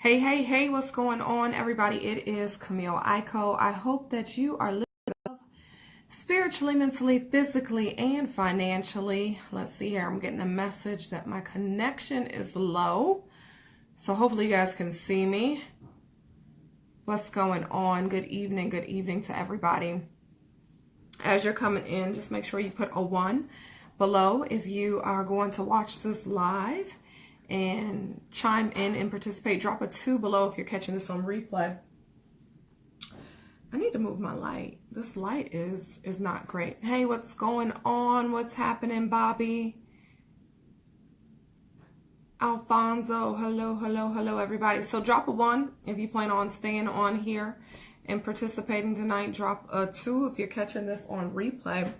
Hey, what's going on, everybody? It is Camille, Aiko. I hope that you are living spiritually, mentally, physically, and financially. Let's see here. I'm getting a message that my connection is low. So hopefully you guys can see me. What's going on? Good evening to everybody. As you're coming in, just make sure you put a 1 below if you are going to watch this live. And chime in and participate. Drop a 2 below if you're catching this on replay. I need to move my light. This light is not great. Hey, what's going on? What's happening, Bobby? Alfonso, hello, everybody. So drop a 1 if you plan on staying on here and participating tonight. Drop a 2 if you're catching this on replay.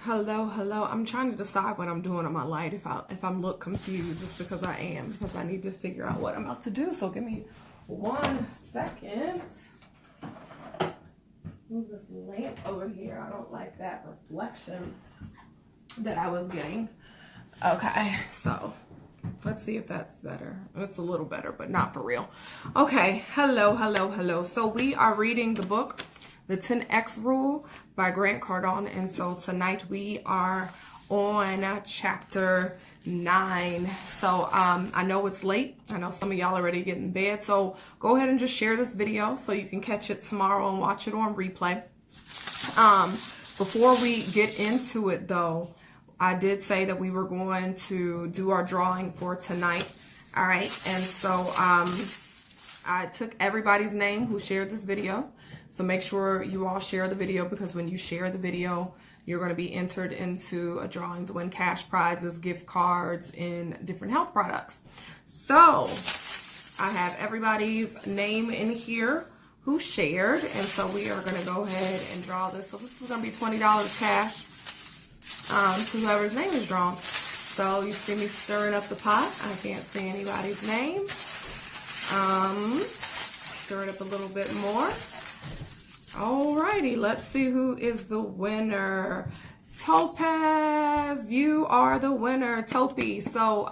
Hello. I'm trying to decide what I'm doing on my light. If I'm look confused, it's because I am. Because I need to figure out what I'm about to do. So give me 1 second. Move this lamp over here. I don't like that reflection that I was getting. Okay, so let's see if that's better. It's a little better, but not for real. Okay, hello. So we are reading the book, The 10X Rule by Grant Cardone. And so tonight we are on chapter 9. So I know it's late. I know some of y'all already get in bed. So go ahead and just share this video so you can catch it tomorrow and watch it on replay. Before we get into it though, I did say that we were going to do our drawing for tonight. All right. And so I took everybody's name who shared this video. So make sure you all share the video, because when you share the video, you're going to be entered into a drawing to win cash prizes, gift cards, and different health products. So I have everybody's name in here who shared. And so we are going to go ahead and draw this. So this is going to be $20 cash to whoever's name is drawn. So you see me stirring up the pot. I can't see anybody's name. Stir it up a little bit more. Alrighty, let's see who is the winner. Topaz, you are the winner, Topi. So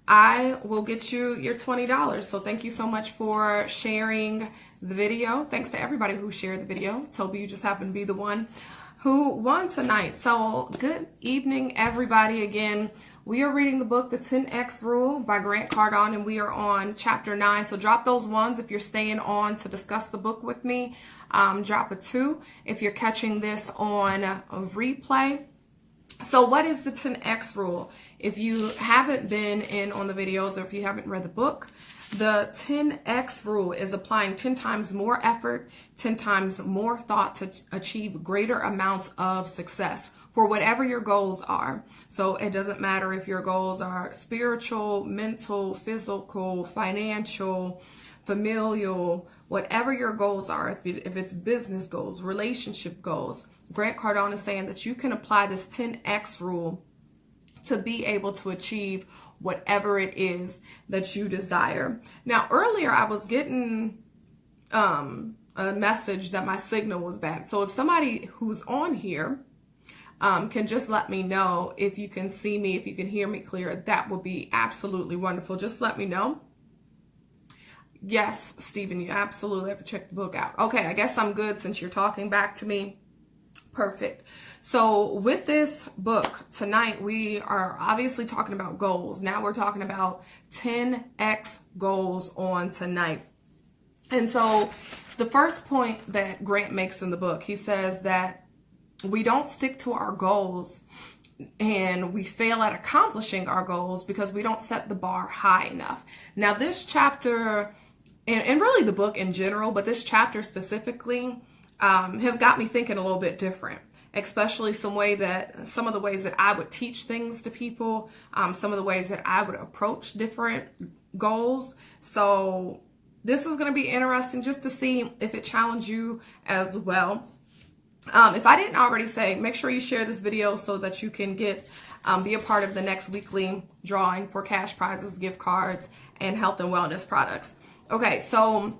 I will get you your $20. So thank you so much for sharing the video. Thanks to everybody who shared the video. Topi, you just happen to be the one who won tonight. So good evening, everybody. Again, we are reading the book, The 10X Rule by Grant Cardone, and we are on chapter 9. So drop those 1s if you're staying on to discuss the book with me. Drop a 2 if you're catching this on a replay. So what is the 10X rule? If you haven't been in on the videos, or if you haven't read the book, the 10X rule is applying 10 times more effort, 10 times more thought to achieve greater amounts of success for whatever your goals are. So it doesn't matter if your goals are spiritual, mental, physical, financial, familial, whatever your goals are, if it's business goals, relationship goals. Grant Cardone is saying that you can apply this 10X rule to be able to achieve whatever it is that you desire. Now, earlier I was getting a message that my signal was bad. So if somebody who's on here can just let me know if you can see me, if you can hear me clear, that would be absolutely wonderful. Just let me know. Yes, Stephen, you absolutely have to check the book out. Okay, I guess I'm good since you're talking back to me. Perfect. So with this book tonight, we are obviously talking about goals. Now we're talking about 10X goals on tonight. And so the first point that Grant makes in the book, he says that we don't stick to our goals and we fail at accomplishing our goals because we don't set the bar high enough. Now this chapter, and really the book in general, but this chapter specifically, has got me thinking a little bit different, especially some of the ways that I would teach things to people, some of the ways that I would approach different goals. So this is going to be interesting just to see if it challenges you as well. If I didn't already say, make sure you share this video so that you can be a part of the next weekly drawing for cash prizes, gift cards, and health and wellness products. Okay, so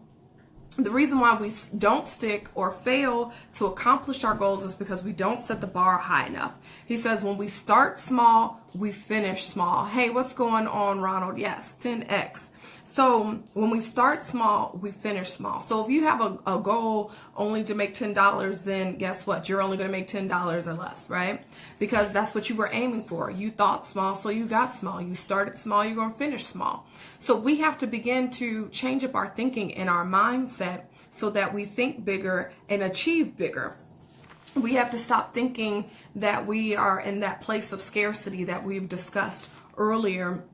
the reason why we don't stick or fail to accomplish our goals is because we don't set the bar high enough. He says when we start small, we finish small. Hey, what's going on, Ronald? Yes, 10x. So when we start small, we finish small. So if you have a goal only to make $10, then guess what? You're only going to make $10 or less, right? Because that's what you were aiming for. You thought small, so you got small. You started small, you're going to finish small. So we have to begin to change up our thinking and our mindset so that we think bigger and achieve bigger. We have to stop thinking that we are in that place of scarcity that we've discussed earlier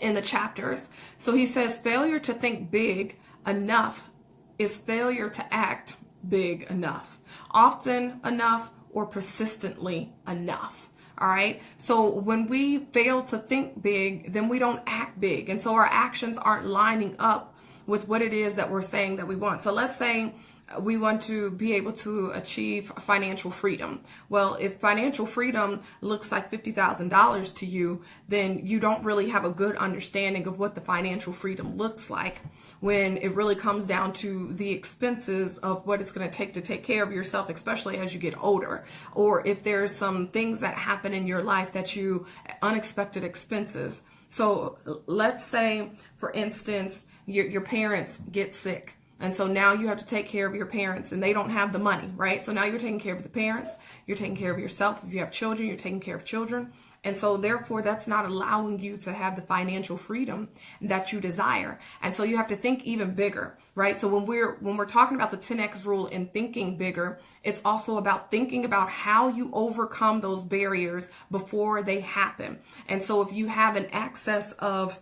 in the chapters. So he says failure to think big enough is failure to act big enough, often enough, or persistently enough. All right. So when we fail to think big, then we don't act big. And so our actions aren't lining up with what it is that we're saying that we want. So let's say we want to be able to achieve financial freedom. Well, if financial freedom looks like $50,000 to you, then you don't really have a good understanding of what the financial freedom looks like when it really comes down to the expenses of what it's going to take care of yourself, especially as you get older. Or if there's some things that happen in your life that you, unexpected expenses. So let's say, for instance, your parents get sick. And so now you have to take care of your parents and they don't have the money, right? So now you're taking care of the parents, you're taking care of yourself. If you have children, you're taking care of children. And so therefore that's not allowing you to have the financial freedom that you desire. And so you have to think even bigger, right? So when we're talking about the 10x rule and thinking bigger, it's also about thinking about how you overcome those barriers before they happen. And so if you have an excess of,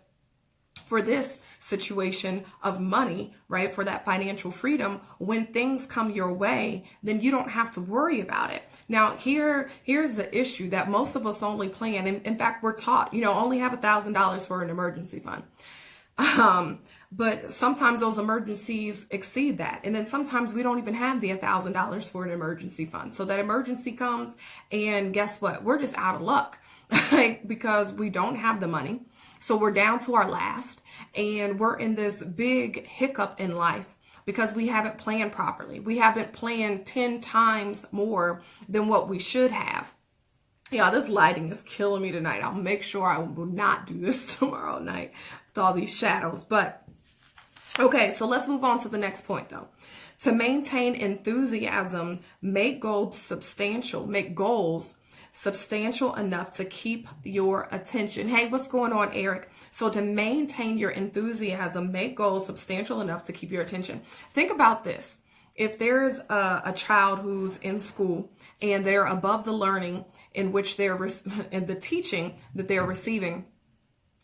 for this situation, of money, right, for that financial freedom, when things come your way, then you don't have to worry about it. Now, here's the issue that most of us only plan. In fact, we're taught, only have $1,000 for an emergency fund. But sometimes those emergencies exceed that. And then sometimes we don't even have the $1,000 for an emergency fund. So that emergency comes and guess what? We're just out of luck, right? Because we don't have the money. So we're down to our last and we're in this big hiccup in life because we haven't planned properly. We haven't planned 10 times more than what we should have. Yeah, this lighting is killing me tonight. I'll make sure I will not do this tomorrow night with all these shadows. But okay, so let's move on to the next point though. To maintain enthusiasm, make goals substantial enough to keep your attention. Hey, what's going on, Eric? So to maintain your enthusiasm, make goals substantial enough to keep your attention. Think about this. If there's a child who's in school and they're above the learning in which they're in the teaching that they're receiving,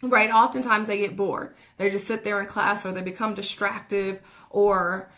right? Oftentimes they get bored. They just sit there in class or they become distracted or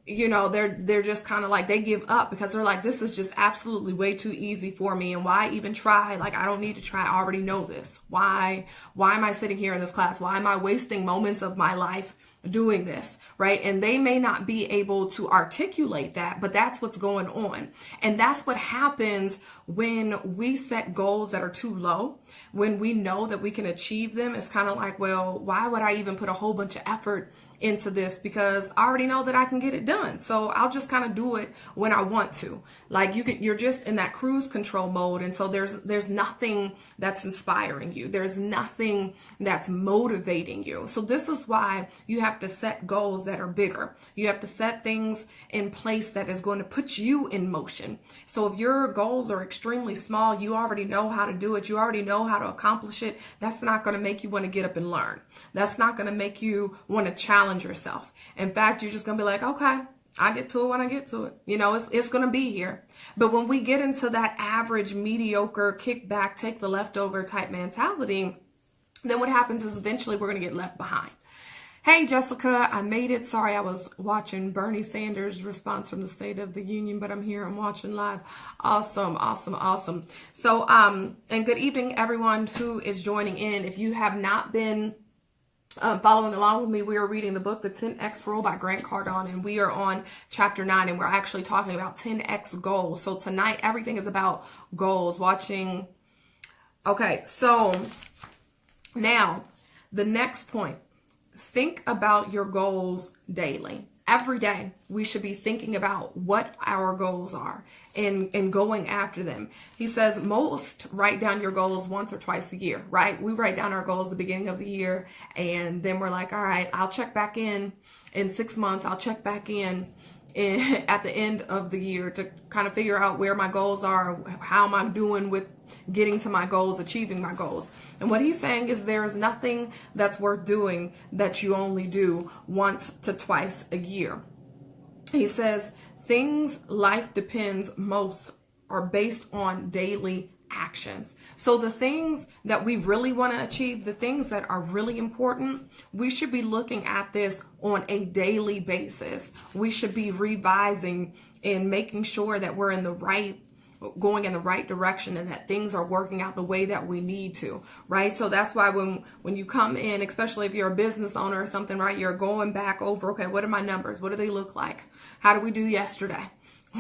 they're just kind of like, they give up because they're like, this is just absolutely way too easy for me. And why even try? Like, I don't need to try. I already know this. Why am I sitting here in this class? Why am I wasting moments of my life doing this, right? And they may not be able to articulate that, but that's what's going on. And that's what happens when we set goals that are too low. When we know that we can achieve them, it's kind of like, well, why would I even put a whole bunch of effort into this, because I already know that I can get it done. So I'll just kind of do it when I want to. Like you're just in that cruise control mode. And so there's nothing that's inspiring you. There's nothing that's motivating you. So this is why you have to set goals that are bigger. You have to set things in place that is going to put you in motion. So if your goals are extremely small, you already know how to do it. You already know how to accomplish it. That's not going to make you want to get up and learn. That's not going to make you want to challenge yourself. In fact, you're just going to be like, okay, I get to it when I get to it. It's going to be here. But when we get into that average, mediocre, kick back, take the leftover type mentality, then what happens is eventually we're going to get left behind. Hey, Jessica, I made it. Sorry, I was watching Bernie Sanders' response from the State of the Union, but I'm here. I'm watching live. Awesome, awesome, awesome. So, and good evening, everyone who is joining in. If you have not been following along with me, we are reading the book, The 10X Rule by Grant Cardone, and we are on chapter 9, and we're actually talking about 10X goals. So tonight, everything is about goals, Okay, so now the next point, think about your goals daily. every day we should be thinking about what our goals are and going after them. He says most write down your goals once or twice a year, right? We write down our goals at the beginning of the year, and then we're like, all right, I'll check back in 6 months. I'll check back in at the end of the year to kind of figure out where my goals are, how am I doing with getting to my goals, achieving my goals. And what he's saying is there is nothing that's worth doing that you only do once to twice a year. He says things life depends most are based on daily actions. So the things that we really want to achieve, the things that are really important, we should be looking at this on a daily basis. We should be revising and making sure that we're going in the right direction and that things are working out the way that we need to, right? So that's why when you come in, especially if you're a business owner or something, right, you're going back over, okay, what are my numbers? What do they look like? How did we do yesterday?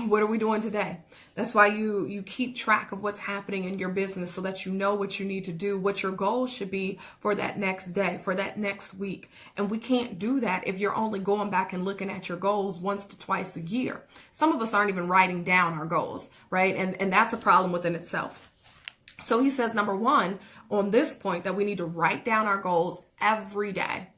What are we doing today? That's why you keep track of what's happening in your business so that you know what you need to do, what your goals should be for that next day, for that next week. And we can't do that if you're only going back and looking at your goals once to twice a year. Some of us aren't even writing down our goals, right? And that's a problem within itself. So he says, number one, on this point, that we need to write down our goals every day.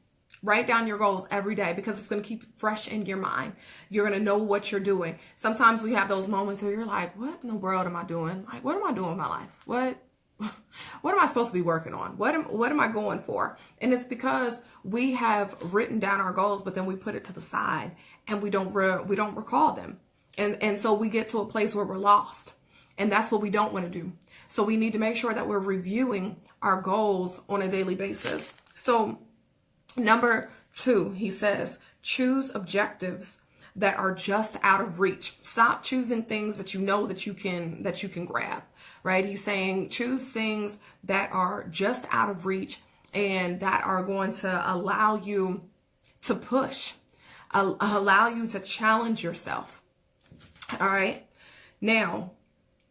Write down your goals every day because it's going to keep it fresh in your mind. You're going to know what you're doing. Sometimes we have those moments where you're like, what in the world am I doing? Like, what am I doing in my life? What am I supposed to be working on? What am I going for? And it's because we have written down our goals, but then we put it to the side and we don't recall them. And so we get to a place where we're lost. And that's what we don't want to do. So we need to make sure that we're reviewing our goals on a daily basis. So number two, he says, choose objectives that are just out of reach. Stop choosing things that you know that you can grab, right? He's saying choose things that are just out of reach and that are going to allow you to push, allow you to challenge yourself. All right. Now,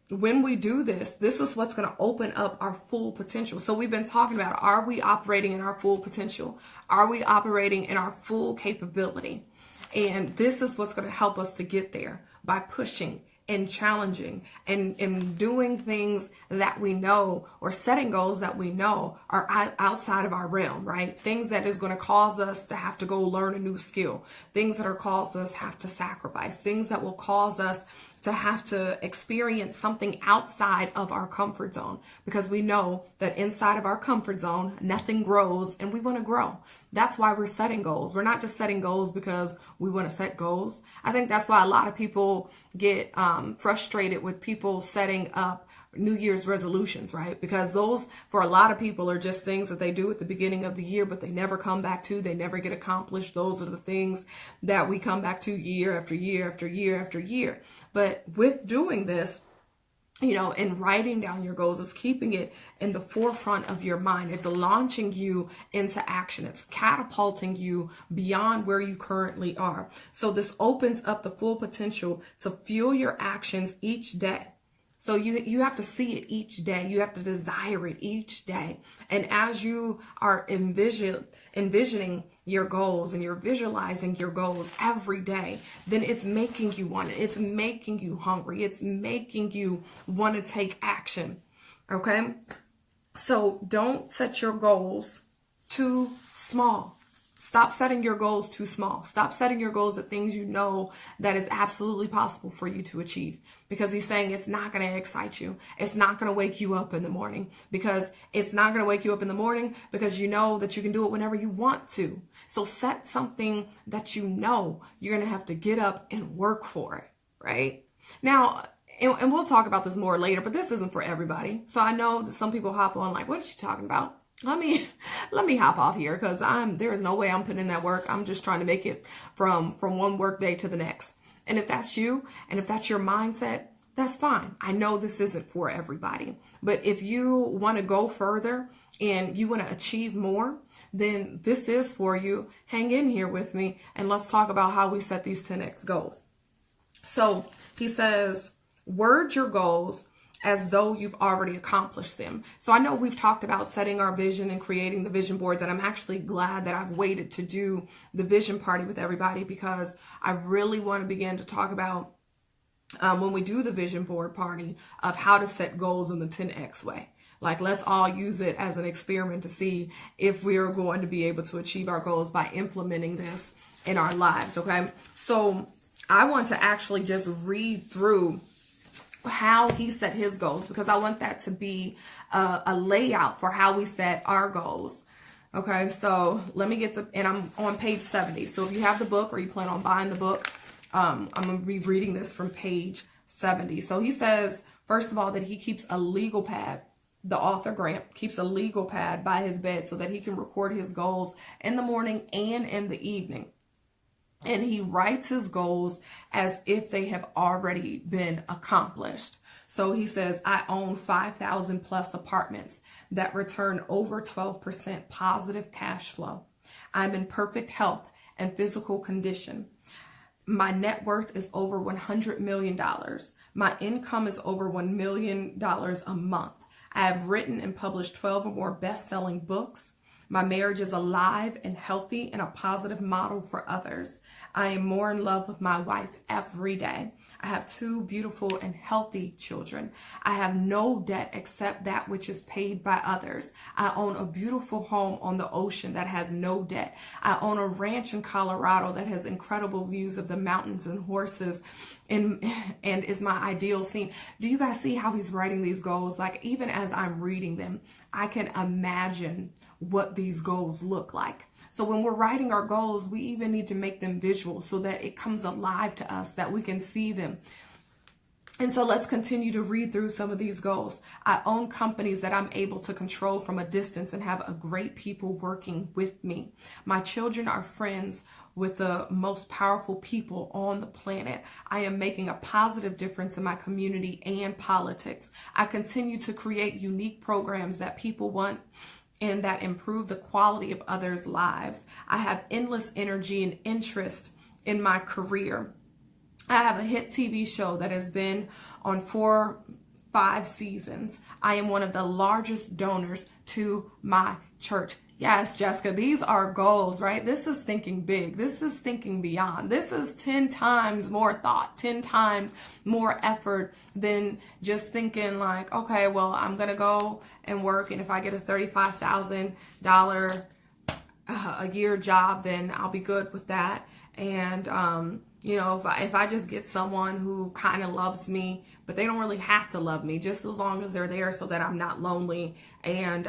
when we do this, this is what's going to open up our full potential. So we've been talking about, are we operating in our full potential? Are we operating in our full capability? And this is what's going to help us to get there by pushing and challenging and doing things that we know, or setting goals that we know are outside of our realm, right? Things that is going to cause us to have to go learn a new skill, things that are cause us have to sacrifice, things that will cause us to have to experience something outside of our comfort zone, because we know that inside of our comfort zone, nothing grows and we want to grow. That's why we're setting goals. We're not just setting goals because we want to set goals. I think that's why a lot of people get frustrated with people setting up New Year's resolutions, right? Because those, for a lot of people, are just things that they do at the beginning of the year, but they never come back to, they never get accomplished. Those are the things that we come back to year after year after year after year. But with doing this, and writing down your goals, is keeping it in the forefront of your mind. It's launching you into action. It's catapulting you beyond where you currently are. So this opens up the full potential to fuel your actions each day. So you have to see it each day. You have to desire it each day. And as you are envisioning your goals and you're visualizing your goals every day, then it's making you want it. It's making you hungry. It's making you want to take action. Okay? So don't set your goals too small. Stop setting your goals too small. Stop setting your goals at things you know that is absolutely possible for you to achieve. Because he's saying it's not going to excite you. It's not going to wake you up in the morning. Because it's not going to wake you up in the morning because you know that you can do it whenever you want to. So set something that you know you're going to have to get up and work for it, right? Now, and we'll talk about this more later, but this isn't for everybody. So I know that some people hop on like, what is she talking about? Let me hop off here, because there is no way I'm putting in that work. I'm just trying to make it from one work day to the next. And if that's you, and if that's your mindset, that's fine. I know this isn't for everybody. But if you want to go further and you want to achieve more, then this is for you. Hang in here with me and let's talk about how we set these 10x goals. So he says, word your goals as though you've already accomplished them. So I know we've talked about setting our vision and creating the vision boards, and I'm actually glad that I've waited to do the vision party with everybody, because I really want to begin to talk about when we do the vision board party of how to set goals in the 10X way. Like, let's all use it as an experiment to see if we are going to be able to achieve our goals by implementing this in our lives. Okay. So I want to actually just read through how he set his goals, because I want that to be a layout for how we set our goals. Okay, so let me get to, and I'm on page 70. So if you have the book or you plan on buying the book, I'm going to be reading this from page 70. So he says, first of all, that he keeps a legal pad. The author, Grant, keeps a legal pad by his bed so that he can record his goals in the morning and in the evening. And he writes his goals as if they have already been accomplished. So he says, I own 5,000 plus apartments that return over 12% positive cash flow. I'm in perfect health and physical condition. My net worth is over $100 million. My income is over $1 million a month. I have written and published 12 or more best-selling books. My marriage is alive and healthy and a positive model for others. I am more in love with my wife every day. I have 2 beautiful and healthy children. I have no debt except that which is paid by others. I own a beautiful home on the ocean that has no debt. I own a ranch in Colorado that has incredible views of the mountains and horses and is my ideal scene. Do you guys see how he's writing these goals? Like, even as I'm reading them, I can imagine what these goals look like. So when we're writing our goals, we even need to make them visual so that it comes alive to us, that we can see them. And so let's continue to read through some of these goals. I own companies that I'm able to control from a distance and have a great people working with me. My children are friends with the most powerful people on the planet. I am making a positive difference in my community and politics. I continue to create unique programs that people want and that improve the quality of others' lives. I have endless energy and interest in my career. I have a hit TV show that has been on 4-5 seasons. I am one of the largest donors to my church. Yes, Jessica, these are goals, right? This is thinking big. This is thinking beyond. This is 10 times more thought, 10 times more effort than just thinking like, okay, well, I'm going to go and work, and if I get a $35,000 a year job, then I'll be good with that. And, you know, if I just get someone who kind of loves me, but they don't really have to love me, just as long as they're there so that I'm not lonely. And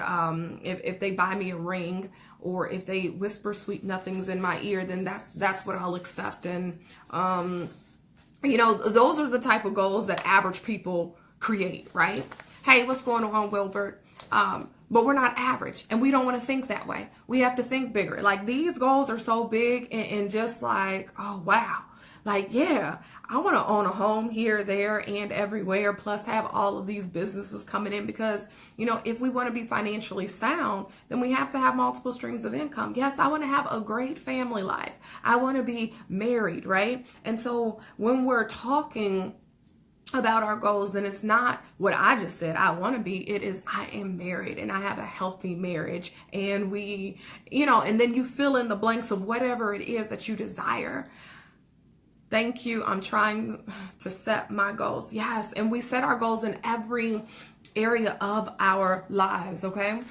if they buy me a ring, or if they whisper sweet nothings in my ear, then that's what I'll accept. And, you know, those are the type of goals that average people create, right? Hey, what's going on, Wilbert? But we're not average, and we don't want to think that way. We have to think bigger. Like, these goals are so big and just like, oh, wow. Like, yeah, I want to own a home here, there, and everywhere, plus have all of these businesses coming in, because, you know, if we want to be financially sound, then we have to have multiple streams of income. Yes, I want to have a great family life. I want to be married, right? And so when we're talking about our goals, then it's not what I just said I want to be. It is, I am married and I have a healthy marriage, and we, you know, and then you fill in the blanks of whatever it is that you desire. Thank you. I'm trying to set my goals. Yes. And we set our goals in every area of our lives. Okay.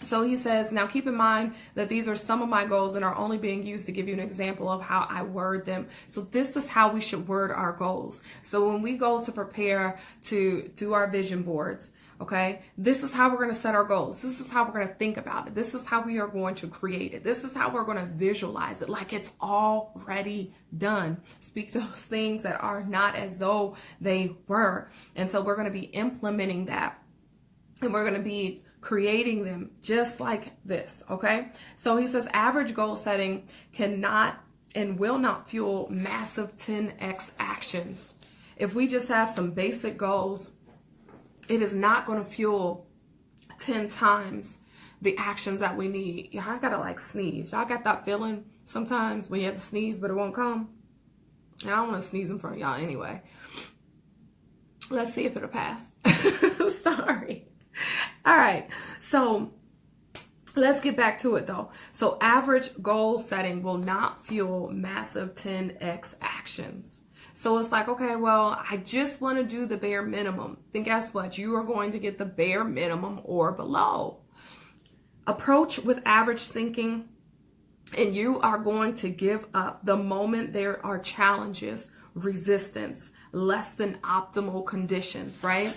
So he says, now keep in mind that these are some of my goals and are only being used to give you an example of how I word them. So this is how we should word our goals. So when we go to prepare to do our vision boards, okay, this is how we're going to set our goals. This is how we're going to think about it. This is how we are going to create it. This is how we're going to visualize it, like it's already done. Speak those things that are not as though they were. And so we're going to be implementing that, and we're going to be creating them just like this, okay? So he says average goal setting cannot and will not fuel massive 10x actions. If we just have some basic goals, it is not going to fuel 10 times the actions that we need. Yeah, I gotta like sneeze. Y'all got that feeling sometimes when you have to sneeze but it won't come? And I don't want to sneeze in front of y'all anyway. Let's see if it'll pass. Sorry. All right. So let's get back to it though. So average goal setting will not fuel massive 10x actions. So it's like, okay, well, I just want to do the bare minimum. Then guess what? You are going to get the bare minimum or below. Approach with average thinking, and you are going to give up the moment there are challenges, resistance, less than optimal conditions, right?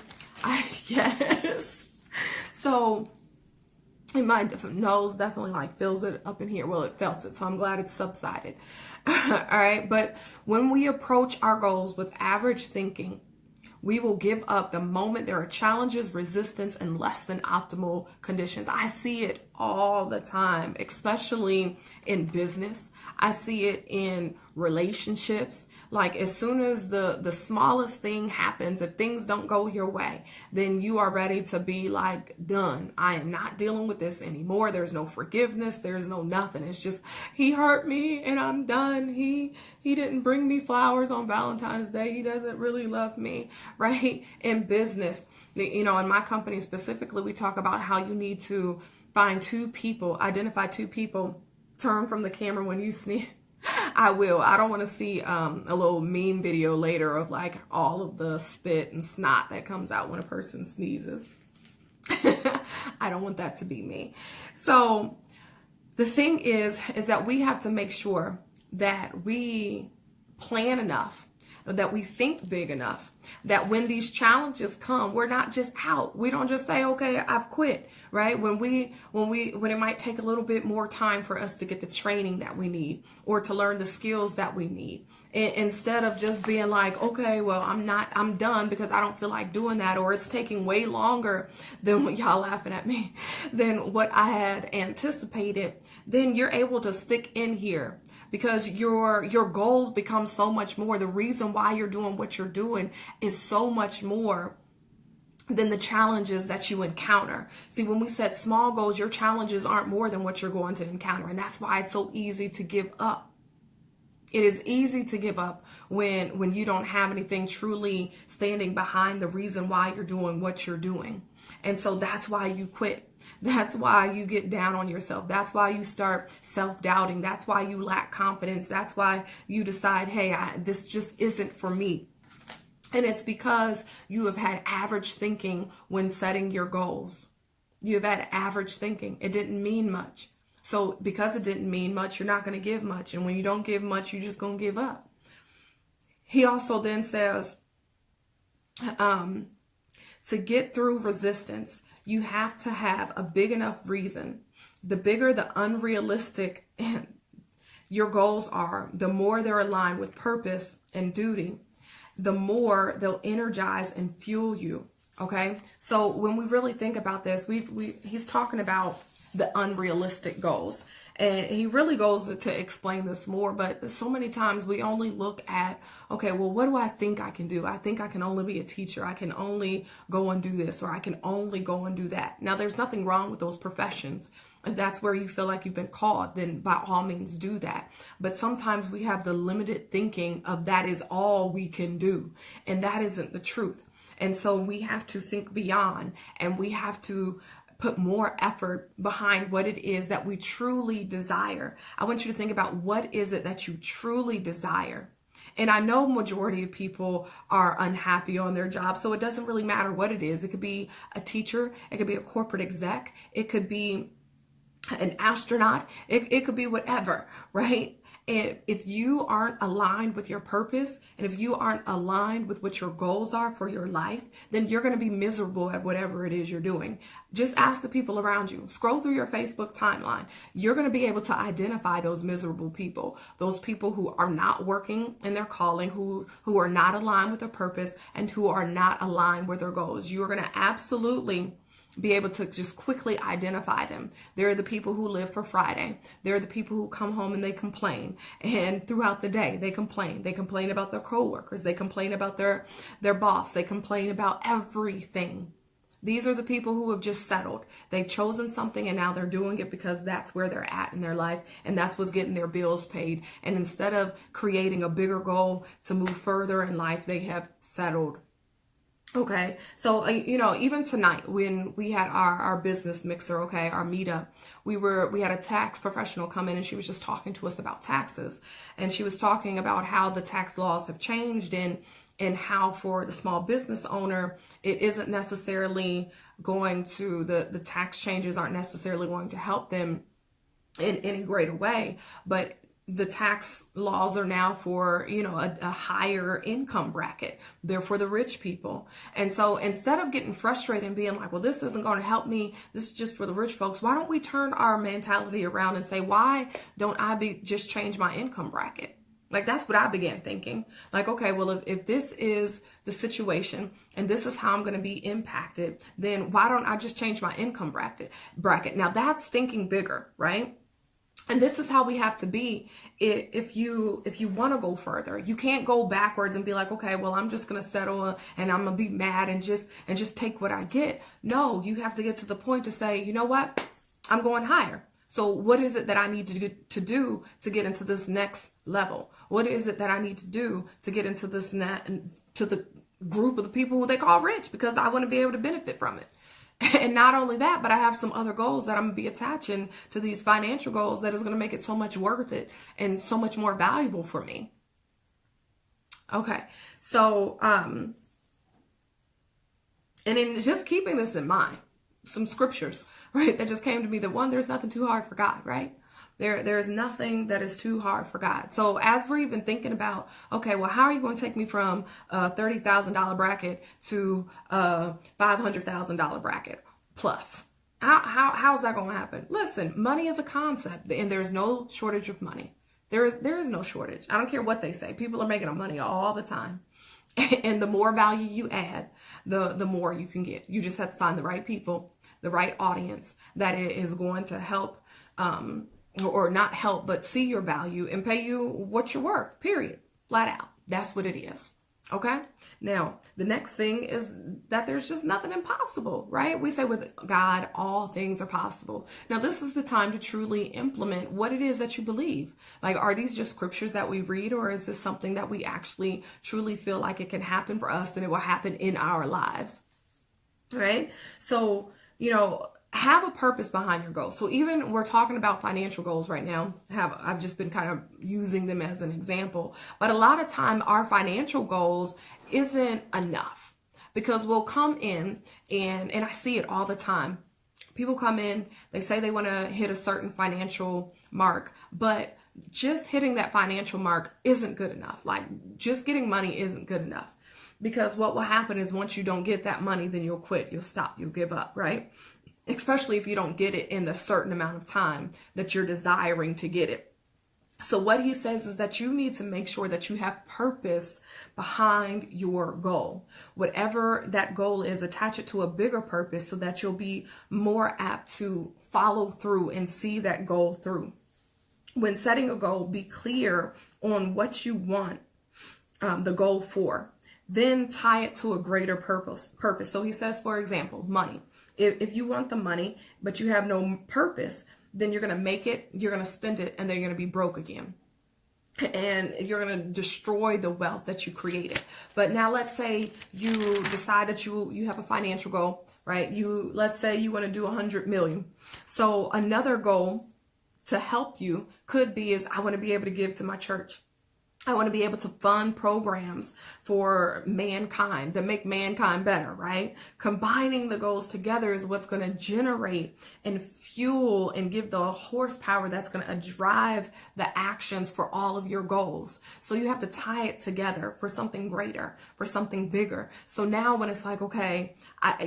Yes. So my nose definitely like feels it up in here. Well, it felt it, so I'm glad it's subsided. All right. But when we approach our goals with average thinking, we will give up the moment there are challenges, resistance, and less than optimal conditions. I see it all the time, especially in business. I see it in relationships. Like as soon as the smallest thing happens, if things don't go your way, then you are ready to be like, done. I am not dealing with this anymore. There's no forgiveness. There's no nothing. It's just, he hurt me and I'm done. He didn't bring me flowers on Valentine's Day. He doesn't really love me, right? In business, you know, in my company specifically, we talk about how you need to find two people, identify two people. Turn from the camera when you sneeze. I will. I don't want to see a little meme video later of like all of the spit and snot that comes out when a person sneezes. I don't want that to be me. So the thing is that we have to make sure that we plan enough, that we think big enough, that when these challenges come, we're not just out. We don't just say, okay, I've quit, right? When it might take a little bit more time for us to get the training that we need or to learn the skills that we need. Instead of just being like, okay, well, I'm done because I don't feel like doing that, or it's taking way longer than what y'all laughing at me, than what I had anticipated, then you're able to stick in here. Because your goals become so much more. The reason why you're doing what you're doing is so much more than the challenges that you encounter. See, when we set small goals, your challenges aren't more than what you're going to encounter. And that's why it's so easy to give up. It is easy to give up when you don't have anything truly standing behind the reason why you're doing what you're doing. And so that's why you quit. That's why you get down on yourself. That's why you start self-doubting. That's why you lack confidence. That's why you decide, hey, this just isn't for me. And it's because you have had average thinking when setting your goals. You've had average thinking. It didn't mean much. So because it didn't mean much, you're not going to give much. And when you don't give much, you're just going to give up. He also then says, to get through resistance, you have to have a big enough reason. The bigger the unrealistic your goals are, the more they're aligned with purpose and duty, the more they'll energize and fuel you. Okay? So when we really think about this, he's talking about the unrealistic goals. And he really goes to explain this more, but so many times we only look at, okay, well, what do I think I can do? I think I can only be a teacher. I can only go and do this, or I can only go and do that. Now, there's nothing wrong with those professions. If that's where you feel like you've been called, then by all means do that. But sometimes we have the limited thinking of that is all we can do. And that isn't the truth. And so we have to think beyond, and we have to put more effort behind what it is that we truly desire. I want you to think about, what is it that you truly desire? And I know majority of people are unhappy on their job, so it doesn't really matter what it is. It could be a teacher, it could be a corporate exec, it could be an astronaut, it could be whatever, right? And if you aren't aligned with your purpose, and if you aren't aligned with what your goals are for your life, then you're going to be miserable at whatever it is you're doing. Just ask the people around you. Scroll through your Facebook timeline. You're going to be able to identify those miserable people, those people who are not working in their calling, who are not aligned with their purpose, and who are not aligned with their goals. You are going to absolutely be able to just quickly identify them. They're the people who live for Friday. They're the people who come home and they complain. And throughout the day, they complain. They complain about their coworkers. They complain about their boss. They complain about everything. These are the people who have just settled. They've chosen something and now they're doing it because that's where they're at in their life, and that's what's getting their bills paid. And instead of creating a bigger goal to move further in life, they have settled. Okay, so even tonight when we had our business mixer, okay, our meetup, we had a tax professional come in and she was just talking to us about taxes, and she was talking about how the tax laws have changed and how for the small business owner it isn't necessarily going to the tax changes aren't necessarily going to help them in any greater way, but the tax laws are now for, a higher income bracket. They're for the rich people. And so instead of getting frustrated and being like, well, this isn't going to help me, this is just for the rich folks, why don't we turn our mentality around and say, why don't I just change my income bracket? Like, that's what I began thinking. Like, okay, well, if this is the situation and this is how I'm going to be impacted, then why don't I just change my income bracket? Now that's thinking bigger, right? And this is how we have to be if you want to go further. You can't go backwards and be like, okay, well, I'm just going to settle and I'm going to be mad and just take what I get. No, you have to get to the point to say, you know what? I'm going higher. So what is it that I need to do to get into this next level? What is it that I need to do to get into to the group of the people who they call rich, because I want to be able to benefit from it. And not only that, but I have some other goals that I'm going to be attaching to these financial goals that is going to make it so much worth it and so much more valuable for me. Okay. So, and in just keeping this in mind, some scriptures, right, that just came to me. That one, there's nothing too hard for God, right? There is nothing that is too hard for God. So as we're even thinking about, okay, well, how are you going to take me from a $30,000 bracket to a $500,000 bracket plus? How's that going to happen? Listen, money is a concept, and there's no shortage of money. There is no shortage. I don't care what they say. People are making money all the time. And the more value you add, the more you can get. You just have to find the right people, the right audience that is going to help, or not help, but see your value and pay you what you're worth, period. Flat out. That's what it is. Okay? Now, the next thing is that there's just nothing impossible, right? We say with God, all things are possible. Now, this is the time to truly implement what it is that you believe. Like, are these just scriptures that we read, or is this something that we actually truly feel like it can happen for us and it will happen in our lives? Right? So, have a purpose behind your goals. So even we're talking about financial goals right now. I've just been kind of using them as an example. But a lot of time our financial goals isn't enough, because we'll come in and I see it all the time. People come in, they say they want to hit a certain financial mark, but just hitting that financial mark isn't good enough. Like, just getting money isn't good enough. Because what will happen is once you don't get that money, then you'll quit, you'll stop, you'll give up, right? Especially if you don't get it in the certain amount of time that you're desiring to get it. So what he says is that you need to make sure that you have purpose behind your goal. Whatever that goal is, attach it to a bigger purpose so that you'll be more apt to follow through and see that goal through. When setting a goal, be clear on what you want the goal for. Then tie it to a greater purpose. So he says, for example, money. If you want the money, but you have no purpose, then you're going to make it, you're going to spend it, and then you're going to be broke again. And you're going to destroy the wealth that you created. But now let's say you decide that you have a financial goal, right? Let's say you want to do 100 million. So another goal to help you could be is, I want to be able to give to my church. I want to be able to fund programs for mankind that make mankind better, right? Combining the goals together is what's going to generate and fuel and give the horsepower that's going to drive the actions for all of your goals. So you have to tie it together for something greater, for something bigger. So now when it's like, okay,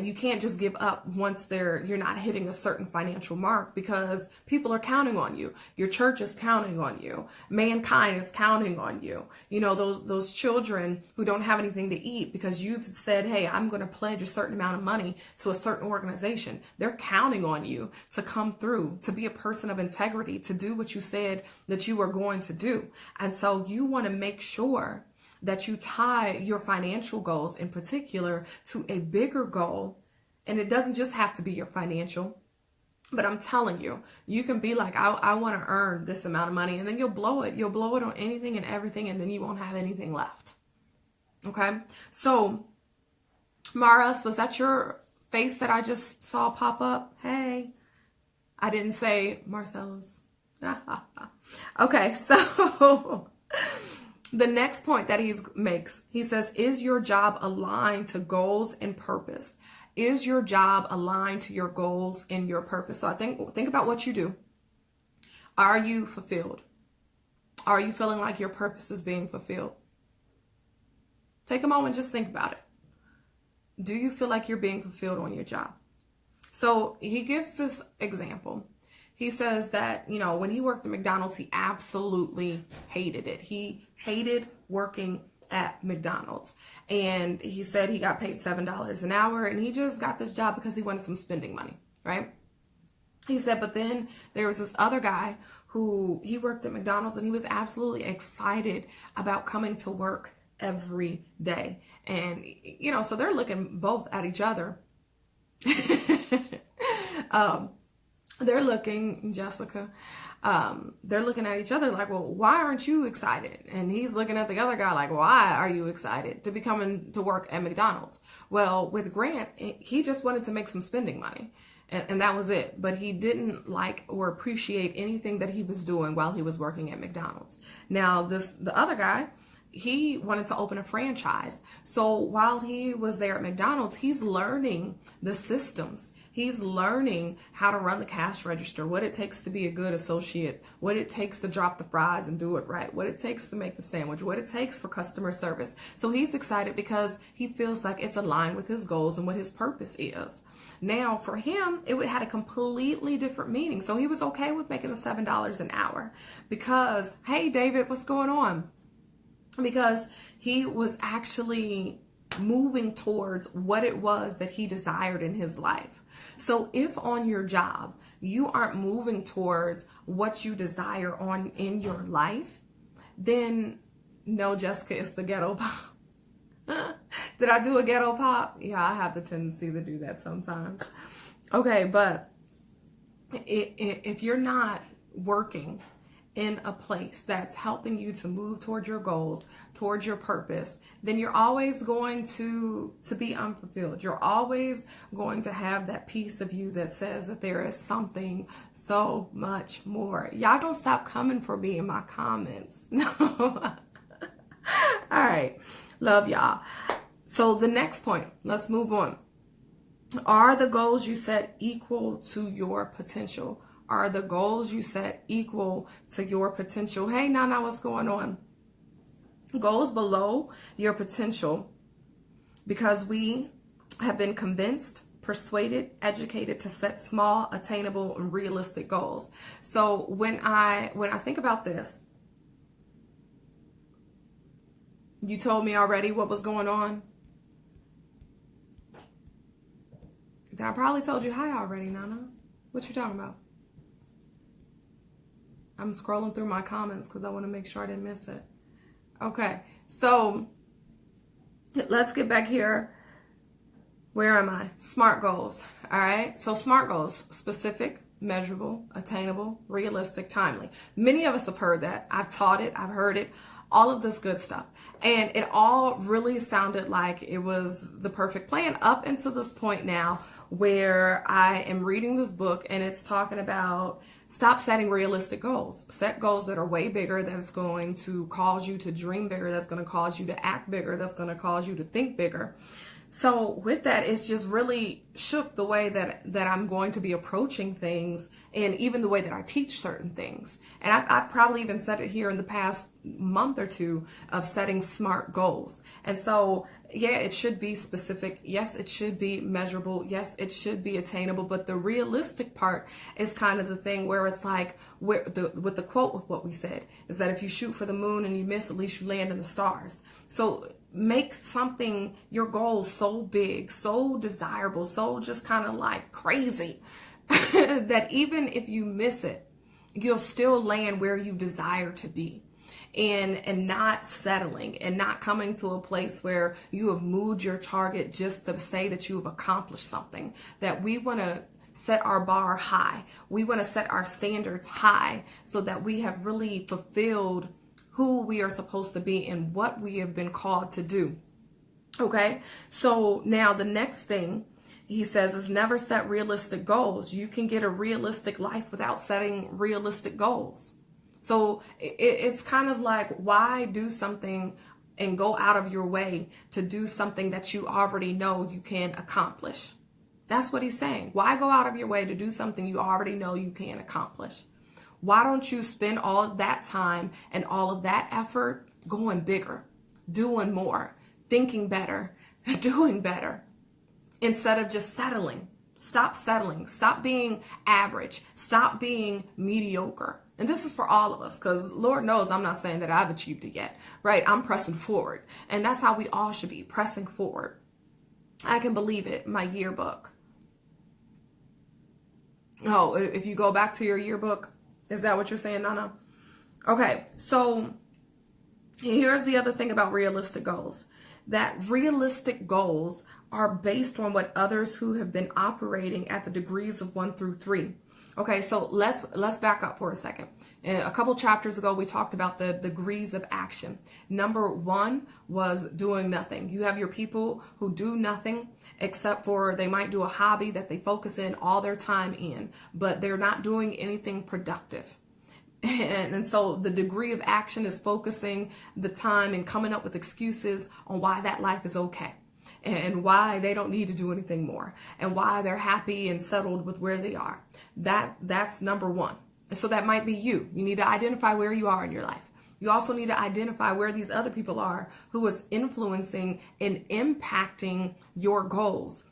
you can't just give up once you're not hitting a certain financial mark, because people are counting on you. Your church is counting on you. Mankind is counting on you. Those children who don't have anything to eat because you've said, hey, I'm going to pledge a certain amount of money to a certain organization. They're counting on you to come through, to be a person of integrity, to do what you said that you were going to do. And so you want to make sure that you tie your financial goals in particular to a bigger goal. And it doesn't just have to be your financial. But I'm telling you, you can be like, I want to earn this amount of money, and then you'll blow it. You'll blow it on anything and everything, and then you won't have anything left. Okay? So Maris, was that your face that I just saw pop up? Hey, I didn't say Marcellus. Okay, so the next point that he makes, he says, is your job aligned to goals and purpose? Is your job aligned to your goals and your purpose? So I think about what you do. Are you fulfilled? Are you feeling like your purpose is being fulfilled? Take a moment, just think about it. Do you feel like you're being fulfilled on your job? So he gives this example. He says that, when he worked at McDonald's, he absolutely hated it. He hated working at McDonald's. And he said he got paid $7 an hour, and he just got this job because he wanted some spending money, right? He said, but then there was this other guy who he worked at McDonald's, and he was absolutely excited about coming to work every day. And, so they're looking both at each other. They're looking, Jessica, they're looking at each other like, well, why aren't you excited? And he's looking at the other guy like, why are you excited to be coming to work at McDonald's? Well, with Grant, he just wanted to make some spending money. And that was it. But he didn't like or appreciate anything that he was doing while he was working at McDonald's. Now, the other guy, he wanted to open a franchise. So while he was there at McDonald's, he's learning the systems. He's learning how to run the cash register, what it takes to be a good associate, what it takes to drop the fries and do it right, what it takes to make the sandwich, what it takes for customer service. So he's excited because he feels like it's aligned with his goals and what his purpose is. Now, for him, it had a completely different meaning. So he was okay with making the $7 an hour because, hey, David, what's going on? Because he was actually moving towards what it was that he desired in his life. So if on your job you aren't moving towards what you desire in your life, then no, Jessica, it's the ghetto pop. Did I do a ghetto pop? Yeah, I have the tendency to do that sometimes. Okay, but if you're not working in a place that's helping you to move towards your goals, towards your purpose, then you're always going to be unfulfilled. You're always going to have that piece of you that says that there is something so much more. Y'all gonna stop coming for me in my comments. No. All right. Love y'all. So the next point, let's move on. Are the goals you set equal to your potential? Are the goals you set equal to your potential? Hey, Nana, what's going on? Goals below your potential because we have been convinced, persuaded, educated to set small, attainable, and realistic goals. So when I think about this, you told me already what was going on. I probably told you hi already, Nana. What you talking about? I'm scrolling through my comments because I want to make sure I didn't miss it. Okay, so let's get back here. Where am I? SMART goals. All right, so SMART goals: specific, measurable, attainable, realistic, timely. Many of us have heard that. I've taught it. I've heard it. All of this good stuff. And it all really sounded like it was the perfect plan up until this point now where I am reading this book and it's talking about stop setting realistic goals. Set goals that are way bigger, that's going to cause you to dream bigger, that's going to cause you to act bigger, that's going to cause you to think bigger. So with that, it's just really shook the way that I'm going to be approaching things and even the way that I teach certain things. And I've probably even said it here in the past month or two of setting SMART goals. And so, yeah, it should be specific. Yes, it should be measurable. Yes, it should be attainable. But the realistic part is kind of the thing where it's like with the quote with what we said is that if you shoot for the moon and you miss, at least you land in the stars. So make something, your goal, so big, so desirable, so just kind of like crazy that even if you miss it, you'll still land where you desire to be. And not settling and not coming to a place where you have moved your target just to say that you have accomplished something. That we want to set our bar high. We want to set our standards high so that we have really fulfilled who we are supposed to be and what we have been called to do. Okay, so now the next thing he says is never set realistic goals. You can get a realistic life without setting realistic goals. So it's kind of like, why do something and go out of your way to do something that you already know you can accomplish? That's what he's saying. Why go out of your way to do something you already know you can accomplish? Why don't you spend all of that time and all of that effort going bigger, doing more, thinking better, doing better, instead of just settling? Stop settling. Stop being average. Stop being mediocre. And this is for all of us, because Lord knows I'm not saying that I've achieved it yet, right? I'm pressing forward. And that's how we all should be, pressing forward. I can believe it. My yearbook. Oh, if you go back to your yearbook, is that what you're saying, Nana? Okay, so here's the other thing about realistic goals. That realistic goals are based on what others who have been operating at the degrees of 1 through 3. Okay, so let's back up for a second. A couple chapters ago, we talked about the degrees of action. Number 1 was doing nothing. You have your people who do nothing, except for they might do a hobby that they focus in all their time in, but they're not doing anything productive. And so the degree of action is focusing the time and coming up with excuses on why that life is okay, and why they don't need to do anything more, and why they're happy and settled with where they are. That's number 1. So that might be you. You need to identify where you are in your life. You also need to identify where these other people are who is influencing and impacting your goals.